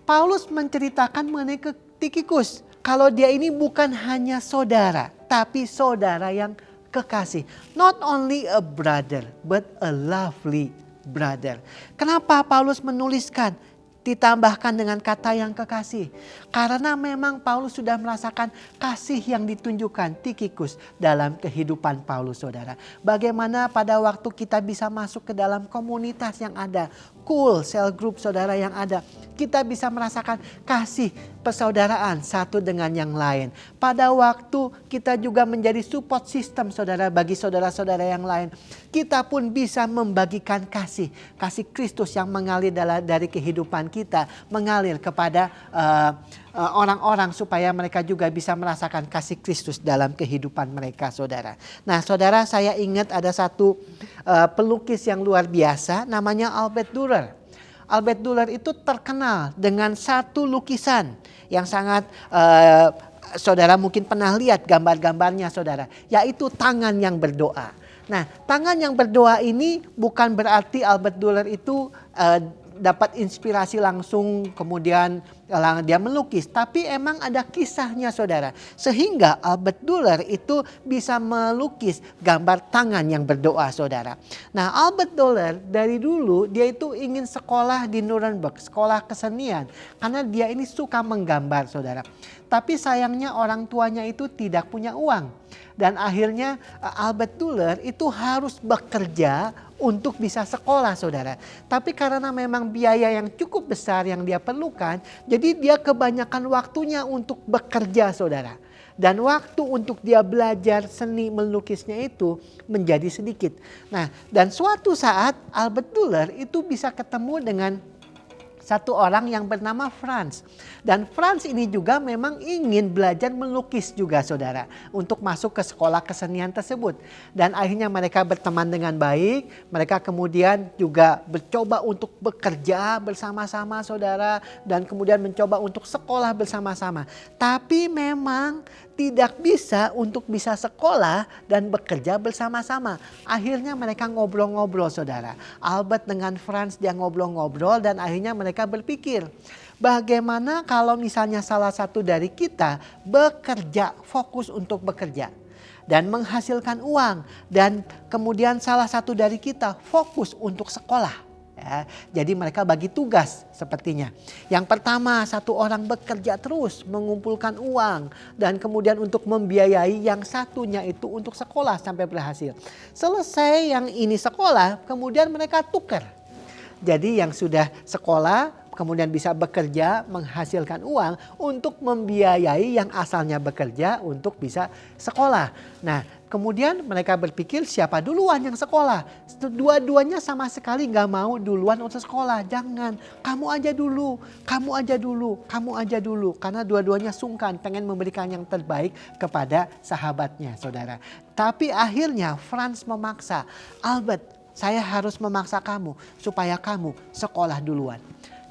Paulus menceritakan mengenai Tikhikus. Kalau dia ini bukan hanya saudara, tapi saudara yang kekasih. Not only a brother, but a lovely brother. Kenapa Paulus menuliskan? Ditambahkan dengan kata yang kekasih. Karena memang Paulus sudah merasakan kasih yang ditunjukkan Tikhikus dalam kehidupan Paulus saudara. Bagaimana pada waktu kita bisa masuk ke dalam komunitas yang ada. Cool cell group saudara yang ada. Kita bisa merasakan kasih persaudaraan satu dengan yang lain. Pada waktu kita juga menjadi support system saudara bagi saudara-saudara yang lain. Kita pun bisa membagikan kasih. Kasih Kristus yang mengalir dari kehidupan kita. Mengalir kepada orang-orang supaya mereka juga bisa merasakan kasih Kristus dalam kehidupan mereka saudara. Nah saudara, saya ingat ada satu pelukis yang luar biasa namanya Albert Dürer. Albert Dürer itu terkenal dengan satu lukisan yang sangat saudara mungkin pernah lihat gambar-gambarnya saudara. Yaitu tangan yang berdoa. Nah tangan yang berdoa ini bukan berarti Albert Dürer itu dapat inspirasi langsung kemudian dia melukis. Tapi emang ada kisahnya saudara. Sehingga Albert Dürer itu bisa melukis gambar tangan yang berdoa saudara. Nah Albert Dürer dari dulu dia itu ingin sekolah di Nuremberg. Sekolah kesenian. Karena dia ini suka menggambar saudara. Tapi sayangnya orang tuanya itu tidak punya uang. Dan akhirnya Albert Dürer itu harus bekerja untuk bisa sekolah saudara. Tapi karena memang biaya yang cukup besar yang dia perlukan, jadi dia kebanyakan waktunya untuk bekerja saudara. Dan waktu untuk dia belajar seni melukisnya itu menjadi sedikit. Nah, dan suatu saat Albert Durer itu bisa ketemu dengan satu orang yang bernama Franz. Dan Franz ini juga memang ingin belajar melukis juga saudara. Untuk masuk ke sekolah kesenian tersebut. Dan akhirnya mereka berteman dengan baik. Mereka kemudian juga mencoba untuk bekerja bersama-sama saudara. Dan kemudian mencoba untuk sekolah bersama-sama. Tapi memang tidak bisa untuk bisa sekolah dan bekerja bersama-sama. Akhirnya mereka ngobrol-ngobrol saudara. Albert dengan Franz dia ngobrol-ngobrol dan akhirnya mereka berpikir, bagaimana kalau misalnya salah satu dari kita bekerja, fokus untuk bekerja dan menghasilkan uang, dan kemudian salah satu dari kita fokus untuk sekolah. Ya, jadi mereka bagi tugas sepertinya. Yang pertama, satu orang bekerja terus mengumpulkan uang dan kemudian untuk membiayai, yang satunya itu untuk sekolah sampai berhasil. Selesai yang ini sekolah, kemudian mereka tukar. Jadi yang sudah sekolah kemudian bisa bekerja menghasilkan uang untuk membiayai yang asalnya bekerja untuk bisa sekolah. Nah, kemudian mereka berpikir siapa duluan yang sekolah. Dua-duanya sama sekali gak mau duluan untuk sekolah. Jangan, kamu aja dulu, kamu aja dulu, kamu aja dulu. Karena dua-duanya sungkan pengen memberikan yang terbaik kepada sahabatnya saudara. Tapi akhirnya Franz memaksa, Albert, saya harus memaksa kamu supaya kamu sekolah duluan.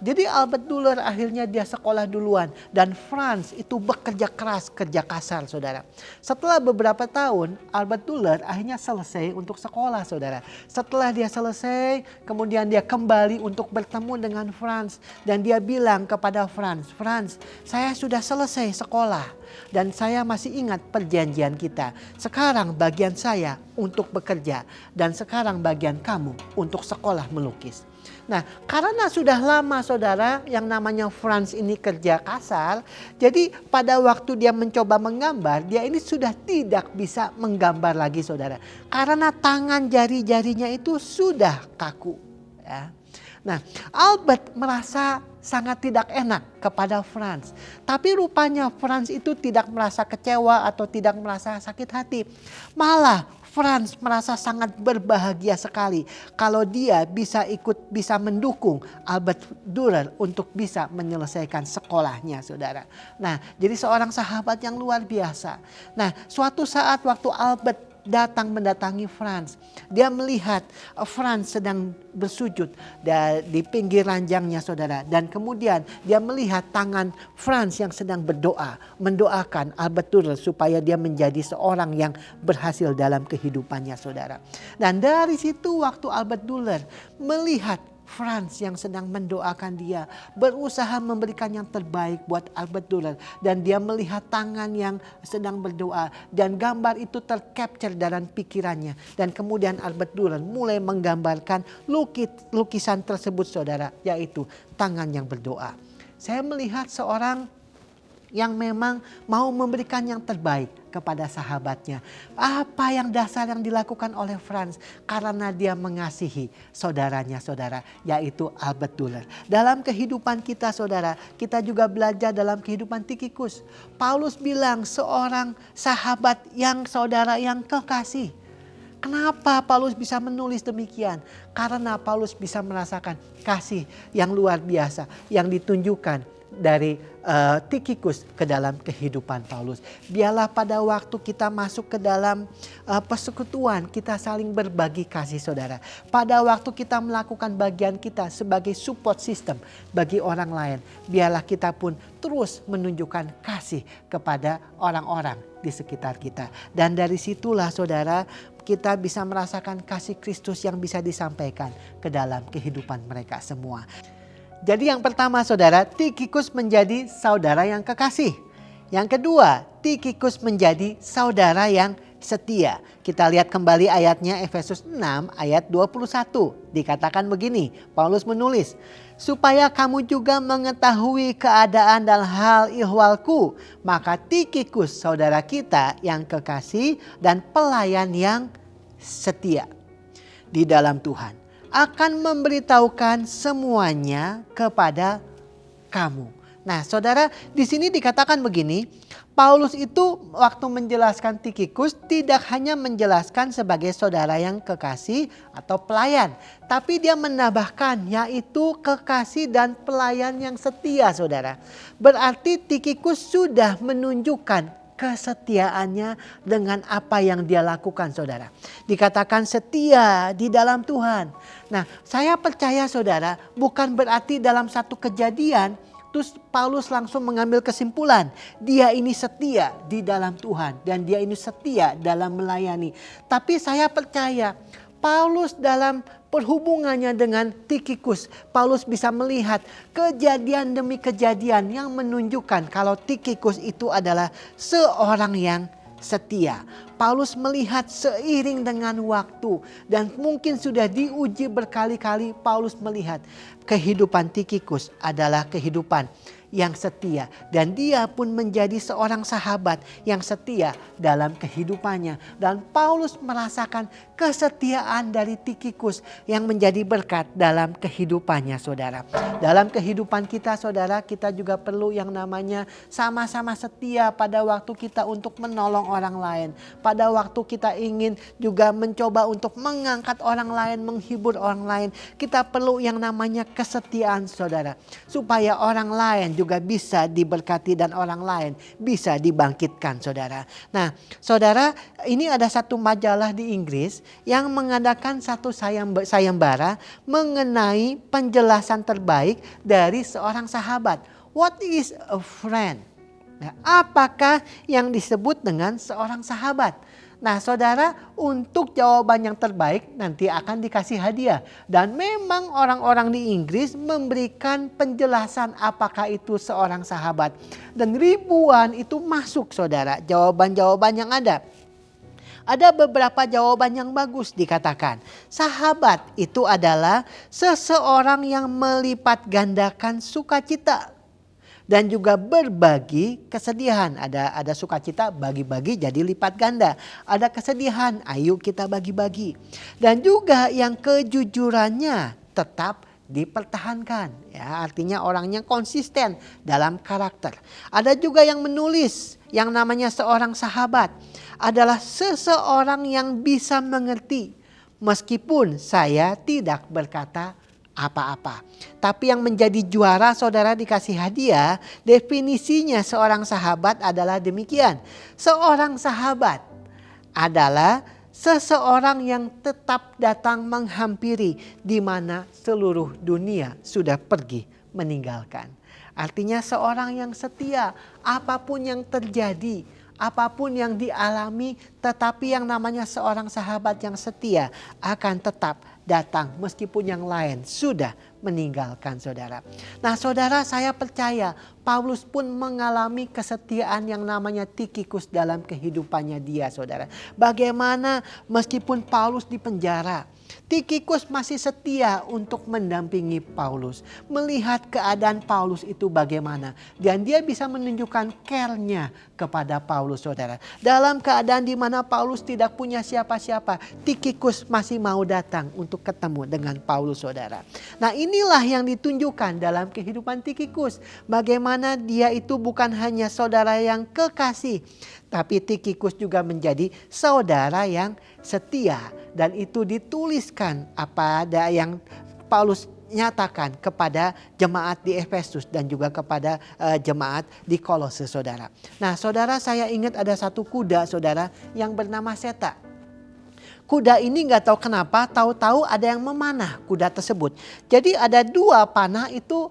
Jadi Albert Durer akhirnya dia sekolah duluan dan Franz itu bekerja keras, kerja kasar saudara. Setelah beberapa tahun Albert Durer akhirnya selesai untuk sekolah saudara. Setelah dia selesai kemudian dia kembali untuk bertemu dengan Franz. Dan dia bilang kepada Franz, Franz, saya sudah selesai sekolah dan saya masih ingat perjanjian kita. Sekarang bagian saya untuk bekerja dan sekarang bagian kamu untuk sekolah melukis. Nah, karena sudah lama saudara yang namanya Franz ini kerja kasar, jadi pada waktu dia mencoba menggambar, dia ini sudah tidak bisa menggambar lagi saudara. Karena tangan jari-jarinya itu sudah kaku. Ya. Nah, Albert merasa sangat tidak enak kepada Franz. Tapi rupanya Franz itu tidak merasa kecewa atau tidak merasa sakit hati. Malah Franz merasa sangat berbahagia sekali kalau dia bisa mendukung Albert Durer untuk bisa menyelesaikan sekolahnya saudara. Nah, jadi seorang sahabat yang luar biasa. Nah, suatu saat waktu Albert datang mendatangi Franz, dia melihat Franz sedang bersujud di pinggir ranjangnya saudara. Dan kemudian dia melihat tangan Franz yang sedang berdoa, mendoakan Albert Durer supaya dia menjadi seorang yang berhasil dalam kehidupannya saudara. Dan dari situ waktu Albert Durer melihat Franz yang sedang mendoakan dia, berusaha memberikan yang terbaik buat Albert Durer. Dan dia melihat tangan yang sedang berdoa dan gambar itu tercapture dalam pikirannya. Dan kemudian Albert Durer mulai menggambarkan lukisan tersebut saudara, yaitu tangan yang berdoa. Saya melihat seorang yang memang mau memberikan yang terbaik kepada sahabatnya. Apa yang dasar yang dilakukan oleh Franz? Karena dia mengasihi saudaranya saudara, yaitu Albert Durer. Dalam kehidupan kita saudara, kita juga belajar dalam kehidupan Tikhikus. Paulus bilang seorang sahabat yang saudara yang kekasih. Kenapa Paulus bisa menulis demikian? Karena Paulus bisa merasakan kasih yang luar biasa yang ditunjukkan dari Tikhikus ke dalam kehidupan Paulus. Biarlah pada waktu kita masuk ke dalam persekutuan, kita saling berbagi kasih saudara. Pada waktu kita melakukan bagian kita sebagai support system bagi orang lain, biarlah kita pun terus menunjukkan kasih kepada orang-orang di sekitar kita. Dan dari situlah saudara, kita bisa merasakan kasih Kristus yang bisa disampaikan ke dalam kehidupan mereka semua. Jadi yang pertama saudara, Tikhikus menjadi saudara yang kekasih. Yang kedua, Tikhikus menjadi saudara yang setia. Kita lihat kembali ayatnya Efesus 6 ayat 21. Dikatakan begini, Paulus menulis, supaya kamu juga mengetahui keadaan dan hal ihwalku. Maka Tikhikus saudara kita yang kekasih dan pelayan yang setia. di dalam Tuhan akan memberitahukan semuanya kepada kamu. Nah, saudara, di sini dikatakan begini, Paulus itu waktu menjelaskan Tikhikus tidak hanya menjelaskan sebagai saudara yang kekasih atau pelayan, tapi dia menambahkan yaitu kekasih dan pelayan yang setia, saudara. Berarti Tikhikus sudah menunjukkan kesetiaannya dengan apa yang dia lakukan, saudara. Dikatakan setia di dalam Tuhan. Nah, saya percaya, saudara, bukan berarti dalam satu kejadian terus Paulus langsung mengambil kesimpulan, dia ini setia di dalam Tuhan dan dia ini setia dalam melayani. Tapi saya percaya Paulus dalam perhubungannya dengan Tikhikus, Paulus bisa melihat kejadian demi kejadian yang menunjukkan kalau Tikhikus itu adalah seorang yang setia. Paulus melihat seiring dengan waktu dan mungkin sudah diuji berkali-kali, Paulus melihat kehidupan Tikhikus adalah kehidupan yang setia dan dia pun menjadi seorang sahabat yang setia dalam kehidupannya, dan Paulus merasakan kesetiaan dari Tikhikus yang menjadi berkat dalam kehidupannya, saudara. Dalam kehidupan kita, saudara, kita juga perlu yang namanya sama-sama setia pada waktu kita untuk menolong orang lain, pada waktu kita ingin juga mencoba untuk mengangkat orang lain, menghibur orang lain. Kita perlu yang namanya kesetiaan, saudara, supaya orang lain juga bisa diberkati dan orang lain bisa dibangkitkan, saudara. Nah, saudara, ini ada satu majalah di Inggris yang mengadakan satu sayembara mengenai penjelasan terbaik dari seorang sahabat. What is a friend? Nah, apakah yang disebut dengan seorang sahabat? Nah, saudara, untuk jawaban yang terbaik nanti akan dikasih hadiah. Dan memang orang-orang di Inggris memberikan penjelasan apakah itu seorang sahabat. Dan ribuan itu masuk, saudara, jawaban-jawaban yang ada. Ada beberapa jawaban yang bagus, dikatakan sahabat itu adalah seseorang yang melipat gandakan sukacita dan juga berbagi kesedihan. Ada sukacita, bagi-bagi jadi lipat ganda. Ada kesedihan, ayo kita bagi-bagi. Dan juga yang kejujurannya tetap dipertahankan. Ya, artinya orangnya konsisten dalam karakter. Ada juga yang menulis, yang namanya seorang sahabat adalah seseorang yang bisa mengerti meskipun saya tidak berkata apa-apa. Tapi yang menjadi juara, saudara, dikasih hadiah. Definisinya seorang sahabat adalah demikian. Seorang sahabat adalah seseorang yang tetap datang menghampiri di mana seluruh dunia sudah pergi meninggalkan. Artinya seorang yang setia apapun yang terjadi, apapun yang dialami, tetapi yang namanya seorang sahabat yang setia akan tetap datang meskipun yang lain sudah meninggalkan, saudara. Nah, saudara, saya percaya Paulus pun mengalami kesetiaan yang namanya Tikhikus dalam kehidupannya dia, saudara. Bagaimana meskipun Paulus di penjara, Tikhikus masih setia untuk mendampingi Paulus. Melihat keadaan Paulus itu bagaimana. Dan dia bisa menunjukkan care-nya kepada Paulus, saudara. Dalam keadaan di mana Paulus tidak punya siapa-siapa, Tikhikus masih mau datang untuk ketemu dengan Paulus, saudara. Nah, inilah yang ditunjukkan dalam kehidupan Tikhikus. Bagaimana dia itu bukan hanya saudara yang kekasih, tapi Tikhikus juga menjadi saudara yang setia. Dan itu dituliskan apa ada yang Paulus nyatakan kepada jemaat di Efesus dan juga kepada jemaat di Kolose, saudara. Nah, saudara, saya ingat ada satu kuda, saudara, yang bernama Seta. Kuda ini nggak tahu kenapa, tahu-tahu ada yang memanah kuda tersebut. Jadi ada dua panah itu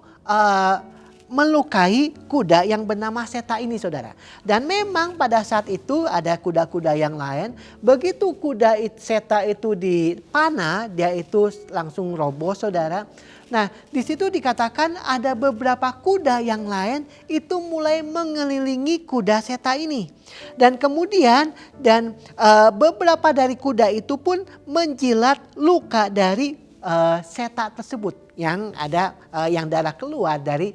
melukai kuda yang bernama Seta ini, saudara. Dan memang pada saat itu ada kuda-kuda yang lain. Begitu kuda Seta itu dipanah, dia itu langsung roboh, saudara. Nah, di situ dikatakan ada beberapa kuda yang lain itu mulai mengelilingi kuda Seta ini. Dan kemudian beberapa dari kuda itu pun menjilat luka dari Seta tersebut yang ada yang darah keluar dari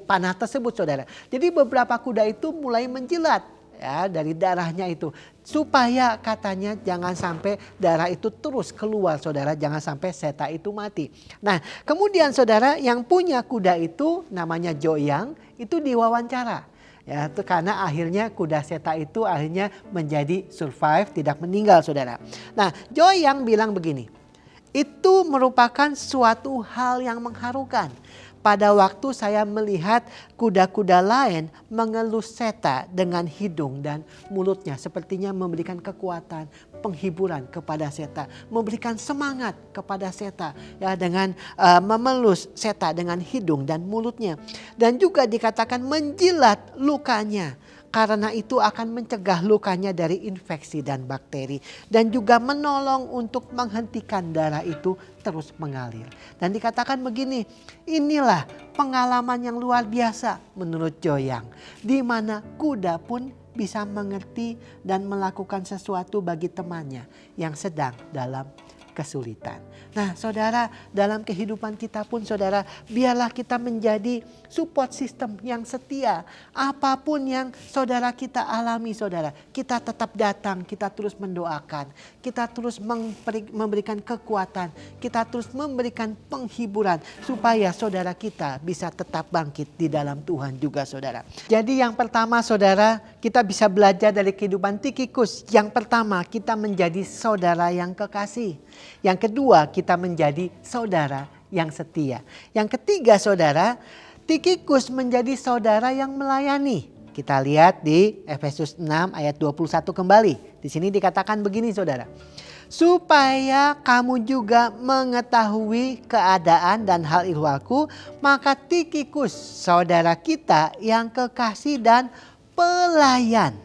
panah tersebut, saudara. Jadi beberapa kuda itu mulai menjilat ya dari darahnya itu, supaya katanya jangan sampai darah itu terus keluar saudara, jangan sampai seta itu mati. Nah kemudian saudara, yang punya kuda itu namanya Joyang itu diwawancara. Ya, itu karena akhirnya kuda seta itu akhirnya menjadi survive, tidak meninggal saudara. Nah Joyang bilang begini, itu merupakan suatu hal yang mengharukan. Pada waktu saya melihat kuda-kuda lain mengelus seta dengan hidung dan mulutnya, sepertinya memberikan kekuatan, penghiburan kepada seta, memberikan semangat kepada seta ya, dengan memelus seta dengan hidung dan mulutnya, dan juga dikatakan menjilat lukanya. Karena itu akan mencegah lukanya dari infeksi dan bakteri. Dan juga menolong untuk menghentikan darah itu terus mengalir. Dan dikatakan begini, inilah pengalaman yang luar biasa menurut Joyang. Di mana kuda pun bisa mengerti dan melakukan sesuatu bagi temannya yang sedang dalam kesulitan. Nah saudara, dalam kehidupan kita pun saudara, biarlah kita menjadi support system yang setia. Apapun yang saudara kita alami saudara, kita tetap datang, kita terus mendoakan, kita terus memberikan kekuatan, kita terus memberikan penghiburan supaya saudara kita bisa tetap bangkit di dalam Tuhan juga saudara. Jadi yang pertama saudara, kita bisa belajar dari kehidupan Tikhikus. Yang pertama, kita menjadi saudara yang kekasih. Yang kedua, kita menjadi saudara yang setia. Yang ketiga saudara, Tikhikus menjadi saudara yang melayani. Kita lihat di Efesus 6 ayat 21 kembali. Di sini dikatakan begini saudara. Supaya kamu juga mengetahui keadaan dan hal ihwalku, maka Tikhikus saudara kita yang kekasih dan pelayan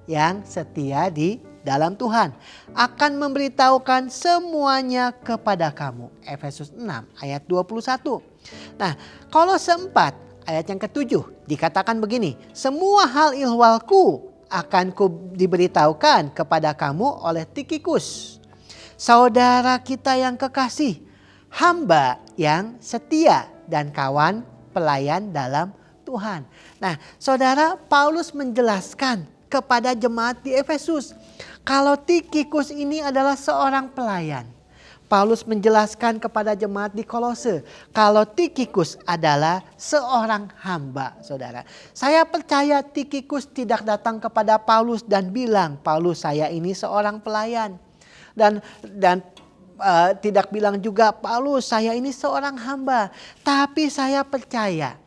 yang setia di dalam Tuhan akan memberitahukan semuanya kepada kamu. Efesus 6 ayat 21. Nah Kolose 4 ayat yang ke-7 dikatakan begini. Semua hal ihwalku akan diberitahukan kepada kamu oleh Tikhikus, saudara kita yang kekasih, hamba yang setia dan kawan pelayan dalam Tuhan. Nah saudara, Paulus menjelaskan kepada jemaat di Efesus kalau Tikhikus ini adalah seorang pelayan. Paulus menjelaskan kepada jemaat di Kolose kalau Tikhikus adalah seorang hamba saudara. Saya percaya Tikhikus tidak datang kepada Paulus dan bilang, Paulus saya ini seorang pelayan. Dan tidak bilang juga, Paulus saya ini seorang hamba. Tapi saya percaya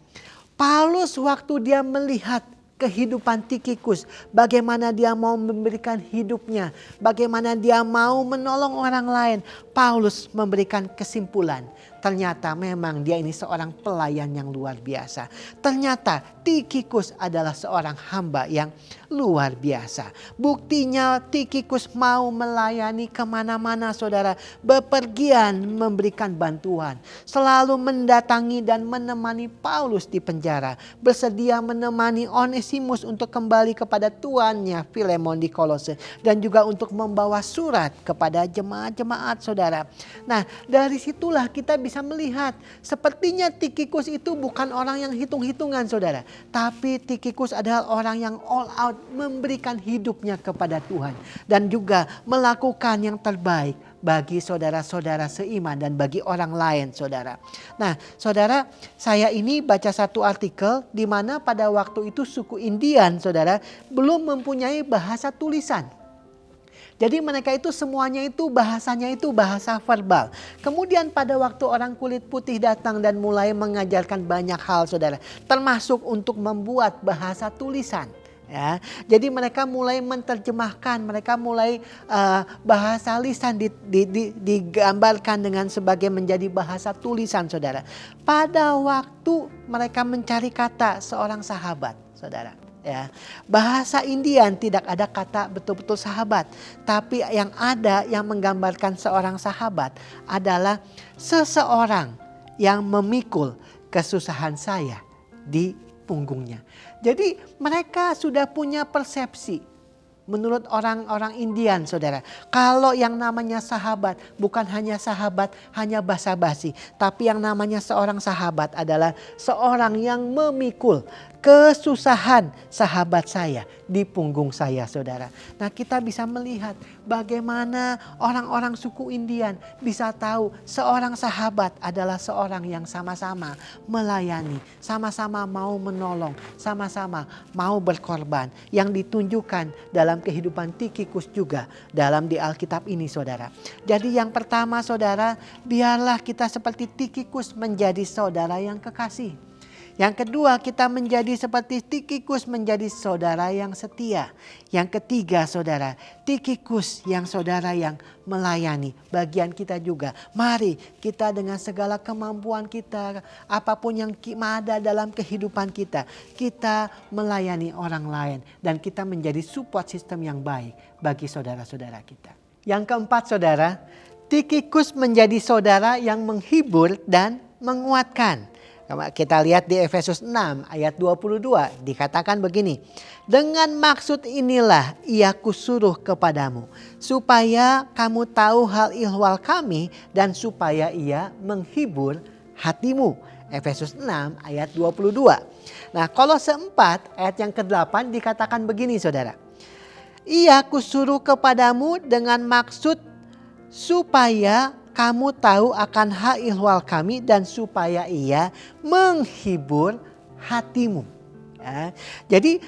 Paulus waktu dia melihat kehidupan Tikhikus, bagaimana dia mau memberikan hidupnya, bagaimana dia mau menolong orang lain, Paulus memberikan kesimpulan. Ternyata memang dia ini seorang pelayan yang luar biasa. Ternyata Tikhikus adalah seorang hamba yang luar biasa. Buktinya Tikhikus mau melayani kemana-mana saudara. Bepergian memberikan bantuan. Selalu mendatangi dan menemani Paulus di penjara. Bersedia menemani Onesimus untuk kembali kepada tuannya Filemon di Kolose. Dan juga untuk membawa surat kepada jemaat-jemaat saudara. Nah dari situlah kita bisa melihat sepertinya Tikhikus itu bukan orang yang hitung-hitungan saudara. Tapi Tikhikus adalah orang yang all out memberikan hidupnya kepada Tuhan. Dan juga melakukan yang terbaik bagi saudara-saudara seiman dan bagi orang lain saudara. Nah saudara, saya ini baca satu artikel di mana pada waktu itu suku Indian saudara belum mempunyai bahasa tulisan. Jadi mereka itu semuanya itu bahasanya itu bahasa verbal. Kemudian pada waktu orang kulit putih datang dan mulai mengajarkan banyak hal saudara. Termasuk untuk membuat bahasa tulisan. Ya, jadi mereka mulai menerjemahkan, mereka mulai bahasa lisan digambarkan dengan sebagai menjadi bahasa tulisan saudara. Pada waktu mereka mencari kata seorang sahabat saudara. Ya, bahasa Indian tidak ada kata betul-betul sahabat, tapi yang ada yang menggambarkan seorang sahabat adalah seseorang yang memikul kesusahan saya di punggungnya. Jadi mereka sudah punya persepsi menurut orang-orang Indian saudara. Kalau yang namanya sahabat bukan hanya sahabat, hanya basa-basi. Tapi yang namanya seorang sahabat adalah seorang yang memikul kesusahan sahabat saya di punggung saya saudara. Nah kita bisa melihat bagaimana orang-orang suku Indian bisa tahu seorang sahabat adalah seorang yang sama-sama melayani, sama-sama mau menolong, sama-sama mau berkorban. Yang ditunjukkan dalam kehidupan Tikhikus juga dalam di Alkitab ini saudara. Jadi yang pertama saudara, biarlah kita seperti Tikhikus menjadi saudara yang kekasih. Yang kedua, kita menjadi seperti Tikhikus menjadi saudara yang setia. Yang ketiga saudara, Tikhikus yang saudara yang melayani. Bagian kita juga. Mari kita dengan segala kemampuan kita, apapun yang ada dalam kehidupan kita, kita melayani orang lain. Dan kita menjadi support system yang baik bagi saudara-saudara kita. Yang keempat saudara, Tikhikus menjadi saudara yang menghibur dan menguatkan. Kita lihat di Efesus 6 ayat 22 dikatakan begini. Dengan maksud inilah ia kusuruh kepadamu supaya kamu tahu hal ihwal kami dan supaya ia menghibur hatimu. Efesus 6 ayat 22. Nah Kolose 4 ayat yang ke-8 dikatakan begini saudara. Ia kusuruh kepadamu dengan maksud supaya kamu tahu akan hal ihwal kami dan supaya ia menghibur hatimu. Ya. Jadi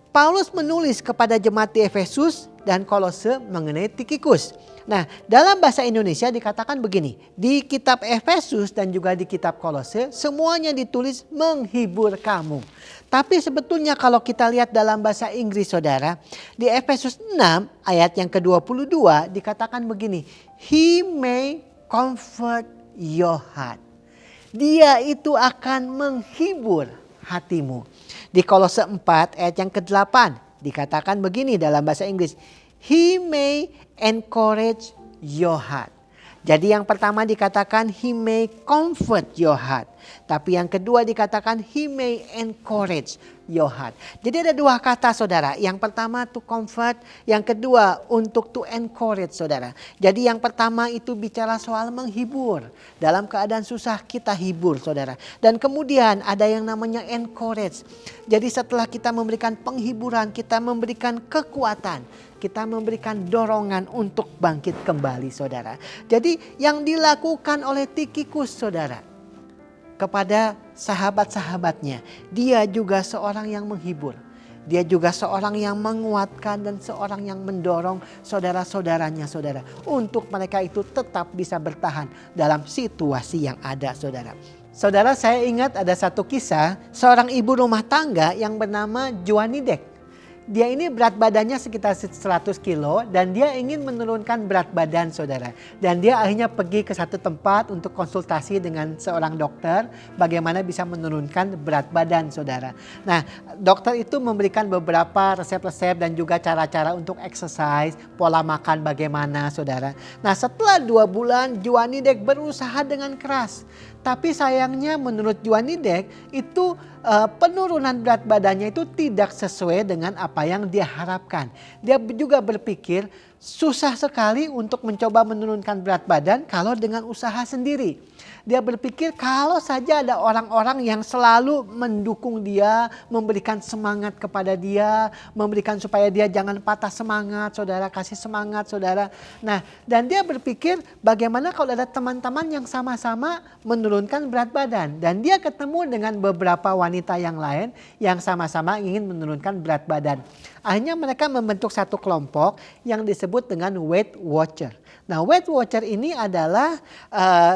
Paulus menulis kepada jemaat di Efesus dan Kolose mengenai Tikhikus. Nah dalam bahasa Indonesia dikatakan begini. Di kitab Efesus dan juga di kitab Kolose semuanya ditulis menghibur kamu. Tapi sebetulnya kalau kita lihat dalam bahasa Inggris saudara. Di Efesus 6 ayat yang ke-22 dikatakan begini. He may comfort your heart. Dia itu akan menghibur hatimu. Di Kolose 4 ayat yang ke-8 dikatakan begini dalam bahasa Inggris. He may encourage your heart. Jadi yang pertama dikatakan he may comfort your heart. Tapi yang kedua dikatakan he may encourage your heart. Jadi ada dua kata saudara. Yang pertama to comfort, yang kedua untuk to encourage saudara. Jadi yang pertama itu bicara soal menghibur. Dalam keadaan susah kita hibur saudara. Dan kemudian ada yang namanya encourage. Jadi setelah kita memberikan penghiburan, kita memberikan kekuatan. Kita memberikan dorongan untuk bangkit kembali saudara. Jadi yang dilakukan oleh Tikhikus saudara. Kepada sahabat-sahabatnya. Dia juga seorang yang menghibur. Dia juga seorang yang menguatkan dan seorang yang mendorong saudara-saudaranya saudara. Untuk mereka itu tetap bisa bertahan dalam situasi yang ada saudara. Saudara saya ingat ada satu kisah seorang ibu rumah tangga yang bernama Juanidek. Dia ini berat badannya sekitar 100 kilo dan dia ingin menurunkan berat badan saudara. Dan dia akhirnya pergi ke satu tempat untuk konsultasi dengan seorang dokter bagaimana bisa menurunkan berat badan saudara. Nah dokter itu memberikan beberapa resep-resep dan juga cara-cara untuk exercise, pola makan bagaimana saudara. Nah setelah 2 bulan Juanidek berusaha dengan keras. Tapi sayangnya menurut Juanidek itu penurunan berat badannya itu tidak sesuai dengan apa yang dia harapkan. Dia juga berpikir susah sekali untuk mencoba menurunkan berat badan kalau dengan usaha sendiri. Dia berpikir kalau saja ada orang-orang yang selalu mendukung dia, memberikan semangat kepada dia, memberikan supaya dia jangan patah semangat, saudara, kasih semangat, saudara. Nah, dan dia berpikir bagaimana kalau ada teman-teman yang sama-sama menurunkan berat badan. Dan dia ketemu dengan beberapa wanita yang lain yang sama-sama ingin menurunkan berat badan. Akhirnya mereka membentuk satu kelompok yang disebut dengan Weight Watcher. Nah Weight Watcher ini adalah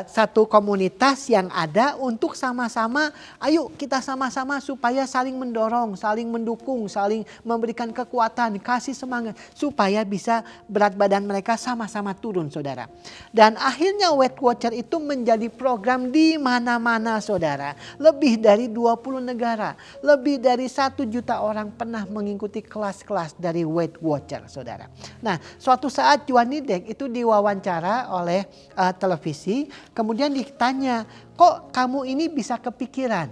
satu komunitas yang ada untuk sama-sama ayo kita sama-sama supaya saling mendorong, saling mendukung, saling memberikan kekuatan, kasih semangat supaya bisa berat badan mereka sama-sama turun saudara. Dan akhirnya Weight Watcher itu menjadi program di mana-mana saudara. Lebih dari 20 negara, lebih dari 1 juta orang pernah mengikuti kelas-kelas dari Weight Watcher saudara. Nah suatu saat Juanidek itu diwawancara oleh televisi. Kemudian ditanya, kok kamu ini bisa kepikiran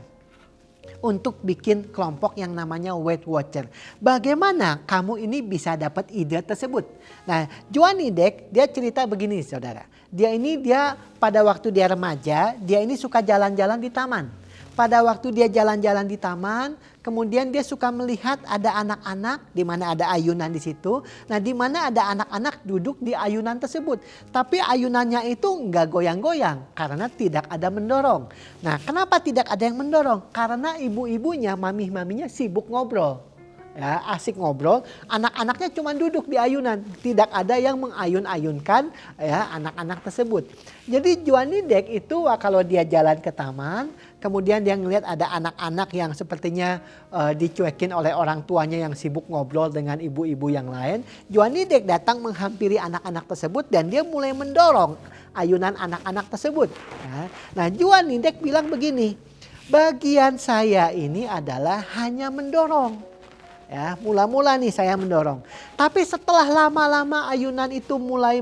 untuk bikin kelompok yang namanya Weight Watcher. Bagaimana kamu ini bisa dapat ide tersebut? Nah, Johnny Depp dia cerita begini saudara. Dia pada waktu dia remaja, dia ini suka jalan-jalan di taman. Pada waktu dia jalan-jalan di taman, kemudian dia suka melihat ada anak-anak di mana ada ayunan di situ. Nah, di mana ada anak-anak duduk di ayunan tersebut. Tapi ayunannya itu nggak goyang-goyang karena tidak ada mendorong. Nah, kenapa tidak ada yang mendorong? Karena ibu-ibunya, mami-maminya sibuk ngobrol. Ya, asik ngobrol, anak-anaknya cuma duduk di ayunan, tidak ada yang mengayun-ayunkan ya anak-anak tersebut. Jadi Johnny Depp itu kalau dia jalan ke taman, kemudian dia ngelihat ada anak-anak yang sepertinya dicuekin oleh orang tuanya yang sibuk ngobrol dengan ibu-ibu yang lain. Johnny Depp datang menghampiri anak-anak tersebut dan dia mulai mendorong ayunan anak-anak tersebut. Ya. Nah, Johnny Depp bilang begini, bagian saya ini adalah hanya mendorong. Ya, mula-mula nih saya mendorong. Tapi setelah lama-lama ayunan itu mulai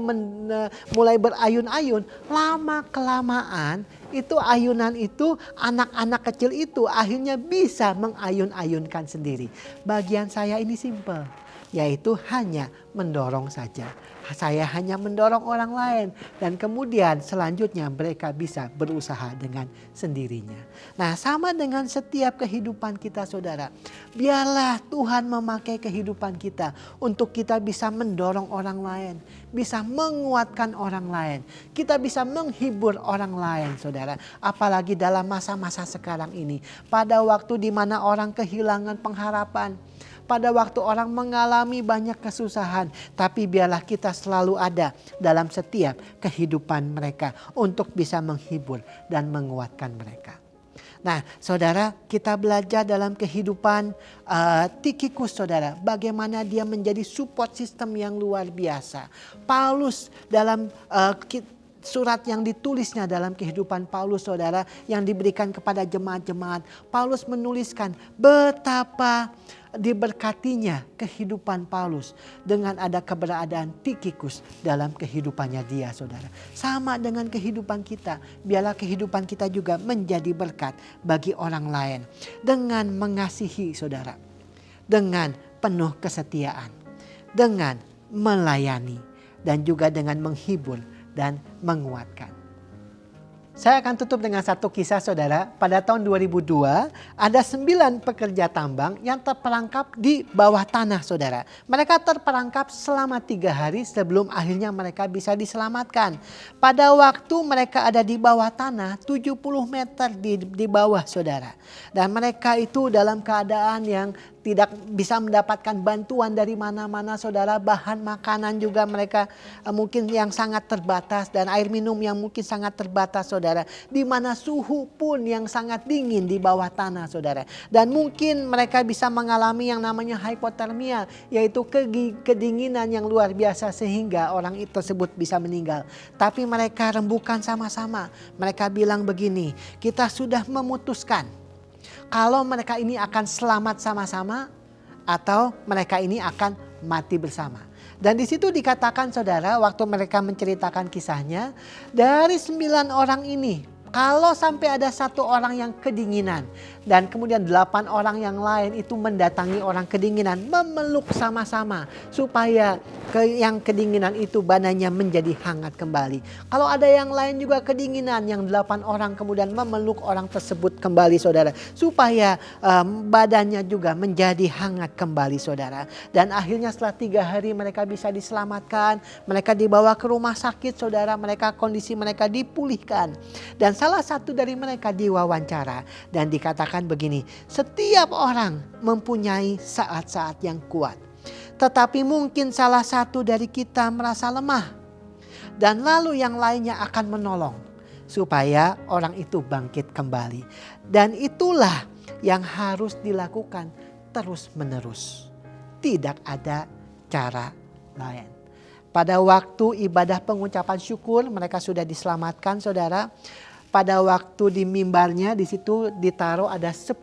berayun-ayun, lama kelamaan itu ayunan itu anak-anak kecil itu akhirnya bisa mengayun-ayunkan sendiri. Bagian saya ini simpel, yaitu hanya mendorong saja. Saya hanya mendorong orang lain dan kemudian selanjutnya mereka bisa berusaha dengan sendirinya. Nah, sama dengan setiap kehidupan kita saudara. Biarlah Tuhan memakai kehidupan kita untuk kita bisa mendorong orang lain, bisa menguatkan orang lain. Kita bisa menghibur orang lain saudara. Apalagi dalam masa-masa sekarang ini. Pada waktu di mana orang kehilangan pengharapan. Pada waktu orang mengalami banyak kesusahan, tapi biarlah kita selalu ada dalam setiap kehidupan mereka untuk bisa menghibur dan menguatkan mereka. Nah, saudara, kita belajar dalam kehidupan Tikhikus, saudara, bagaimana dia menjadi support system yang luar biasa. Paulus dalam surat yang ditulisnya dalam kehidupan Paulus, saudara, yang diberikan kepada jemaat-jemaat, Paulus menuliskan betapa diberkatinya kehidupan Paulus dengan ada keberadaan Tikhikus dalam kehidupannya dia, saudara. Sama dengan kehidupan kita, biarlah kehidupan kita juga menjadi berkat bagi orang lain dengan mengasihi, saudara, dengan penuh kesetiaan, dengan melayani, dan juga dengan menghibur dan menguatkan. Saya akan tutup dengan satu kisah, saudara. Pada tahun 2002 ada 9 pekerja tambang yang terperangkap di bawah tanah, saudara. Mereka terperangkap selama 3 hari sebelum akhirnya mereka bisa diselamatkan. Pada waktu mereka ada di bawah tanah 70 meter di bawah, saudara. Dan mereka itu dalam keadaan yang tidak bisa mendapatkan bantuan dari mana-mana, saudara. Bahan makanan juga mereka mungkin yang sangat terbatas dan air minum yang mungkin sangat terbatas, saudara. Di mana suhu pun yang sangat dingin di bawah tanah, saudara. Dan mungkin mereka bisa mengalami yang namanya hipotermia, yaitu kedinginan yang luar biasa sehingga orang tersebut bisa meninggal. Tapi mereka rembukan sama-sama. Mereka bilang begini, kita sudah memutuskan kalau mereka ini akan selamat sama-sama atau mereka ini akan mati bersama. Dan di situ dikatakan, saudara, waktu mereka menceritakan kisahnya, dari 9 orang ini, kalau sampai ada 1 orang yang kedinginan dan kemudian 8 orang yang lain itu mendatangi orang kedinginan, memeluk sama-sama supaya yang kedinginan itu badannya menjadi hangat kembali. Kalau ada yang lain juga kedinginan, yang 8 orang kemudian memeluk orang tersebut kembali, saudara, supaya badannya juga menjadi hangat kembali, saudara. Dan akhirnya setelah 3 hari mereka bisa diselamatkan, mereka dibawa ke rumah sakit, saudara, kondisi mereka dipulihkan. Dan salah satu dari mereka diwawancara dan dikatakan begini, setiap orang mempunyai saat-saat yang kuat. Tetapi mungkin salah satu dari kita merasa lemah dan lalu yang lainnya akan menolong supaya orang itu bangkit kembali. Dan itulah yang harus dilakukan terus-menerus. Tidak ada cara lain. Pada waktu ibadah pengucapan syukur mereka sudah diselamatkan, saudara. Pada waktu di mimbarnya di situ ditaruh ada 10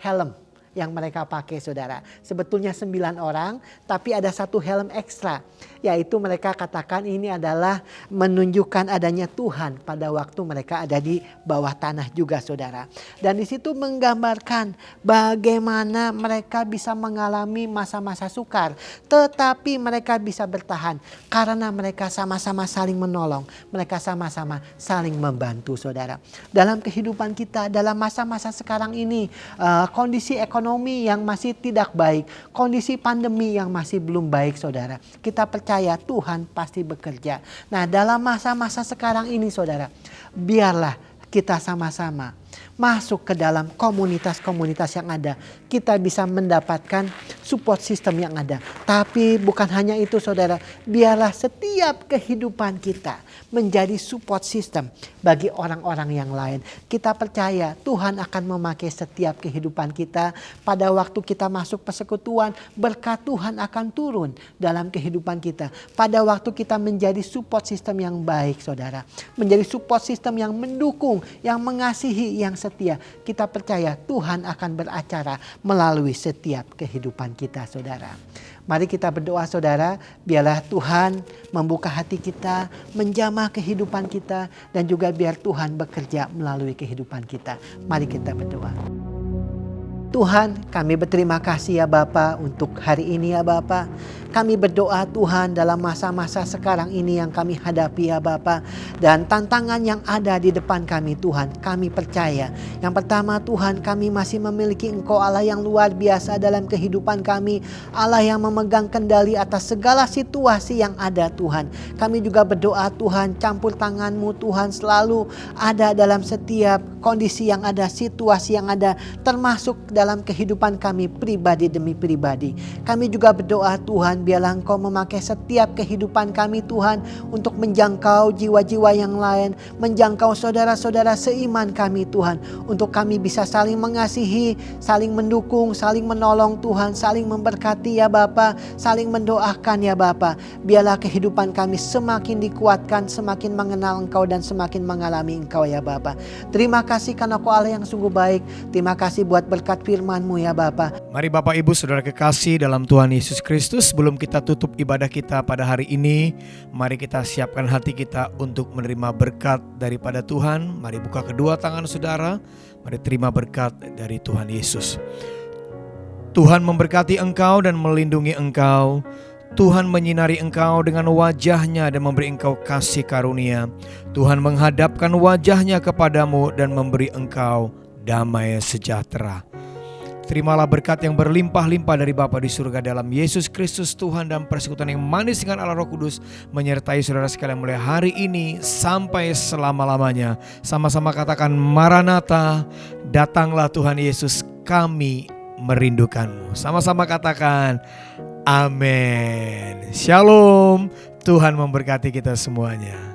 helm yang mereka pakai saudara. Sebetulnya 9 orang tapi ada 1 helm ekstra. Yaitu mereka katakan ini adalah menunjukkan adanya Tuhan pada waktu mereka ada di bawah tanah juga saudara. Dan di situ menggambarkan bagaimana mereka bisa mengalami masa-masa sukar. Tetapi mereka bisa bertahan karena mereka sama-sama saling menolong. Mereka sama-sama saling membantu saudara. Dalam kehidupan kita dalam masa-masa sekarang ini kondisi ekonomi yang masih tidak baik. Kondisi pandemi yang masih belum baik saudara. Kita percaya Tuhan pasti bekerja. Nah dalam masa-masa sekarang ini saudara. Biarlah kita sama-sama masuk ke dalam komunitas-komunitas yang ada. Kita bisa mendapatkan support system yang ada. Tapi bukan hanya itu saudara. Biarlah setiap kehidupan kita menjadi support system bagi orang-orang yang lain. Kita percaya Tuhan akan memakai setiap kehidupan kita. Pada waktu kita masuk persekutuan, berkat Tuhan akan turun dalam kehidupan kita. Pada waktu kita menjadi support system yang baik saudara. Menjadi support system yang mendukung, yang mengasihi, yang setia. Kita percaya Tuhan akan beracara melalui setiap kehidupan kita saudara. Mari kita berdoa saudara, biarlah Tuhan membuka hati kita, menjamah kehidupan kita, dan juga biar Tuhan bekerja melalui kehidupan kita. Mari kita berdoa. Tuhan, kami berterima kasih ya Bapa untuk hari ini ya Bapa. Kami berdoa Tuhan dalam masa-masa sekarang ini yang kami hadapi ya Bapa. Dan tantangan yang ada di depan kami Tuhan, kami percaya. Yang pertama Tuhan, kami masih memiliki Engkau Allah yang luar biasa dalam kehidupan kami. Allah yang memegang kendali atas segala situasi yang ada Tuhan. Kami juga berdoa Tuhan, campur tangan-Mu Tuhan selalu ada dalam setiap kondisi yang ada, situasi yang ada. Termasuk dalam kehidupan kami pribadi demi pribadi. Kami juga berdoa Tuhan, biarlah Engkau memakai setiap kehidupan kami Tuhan untuk menjangkau jiwa-jiwa yang lain, menjangkau saudara-saudara seiman kami Tuhan, untuk kami bisa saling mengasihi, saling mendukung, saling menolong Tuhan, saling memberkati ya Bapa, saling mendoakan ya Bapa. Biarlah kehidupan kami semakin dikuatkan, semakin mengenal Engkau dan semakin mengalami Engkau ya Bapa. Terima kasih karena Kau Allah yang sungguh baik. Terima kasih buat berkat firman-Mu ya Bapa. Mari Bapak Ibu Saudara kekasih dalam Tuhan Yesus Kristus, sebelum kita tutup ibadah kita pada hari ini, mari kita siapkan hati kita untuk menerima berkat daripada Tuhan. Mari buka kedua tangan saudara, mari terima berkat dari Tuhan Yesus. Tuhan memberkati engkau dan melindungi engkau. Tuhan menyinari engkau dengan wajah-Nya dan memberi engkau kasih karunia. Tuhan menghadapkan wajah-Nya kepadamu dan memberi engkau damai sejahtera. Terimalah berkat yang berlimpah-limpah dari Bapa di surga dalam Yesus Kristus Tuhan, dan persekutuan yang manis dengan Allah Roh Kudus menyertai saudara sekalian mulai hari ini sampai selama-lamanya. Sama-sama katakan Maranatha, datanglah Tuhan Yesus, kami merindukanmu. Sama-sama katakan amin. Shalom, Tuhan memberkati kita semuanya.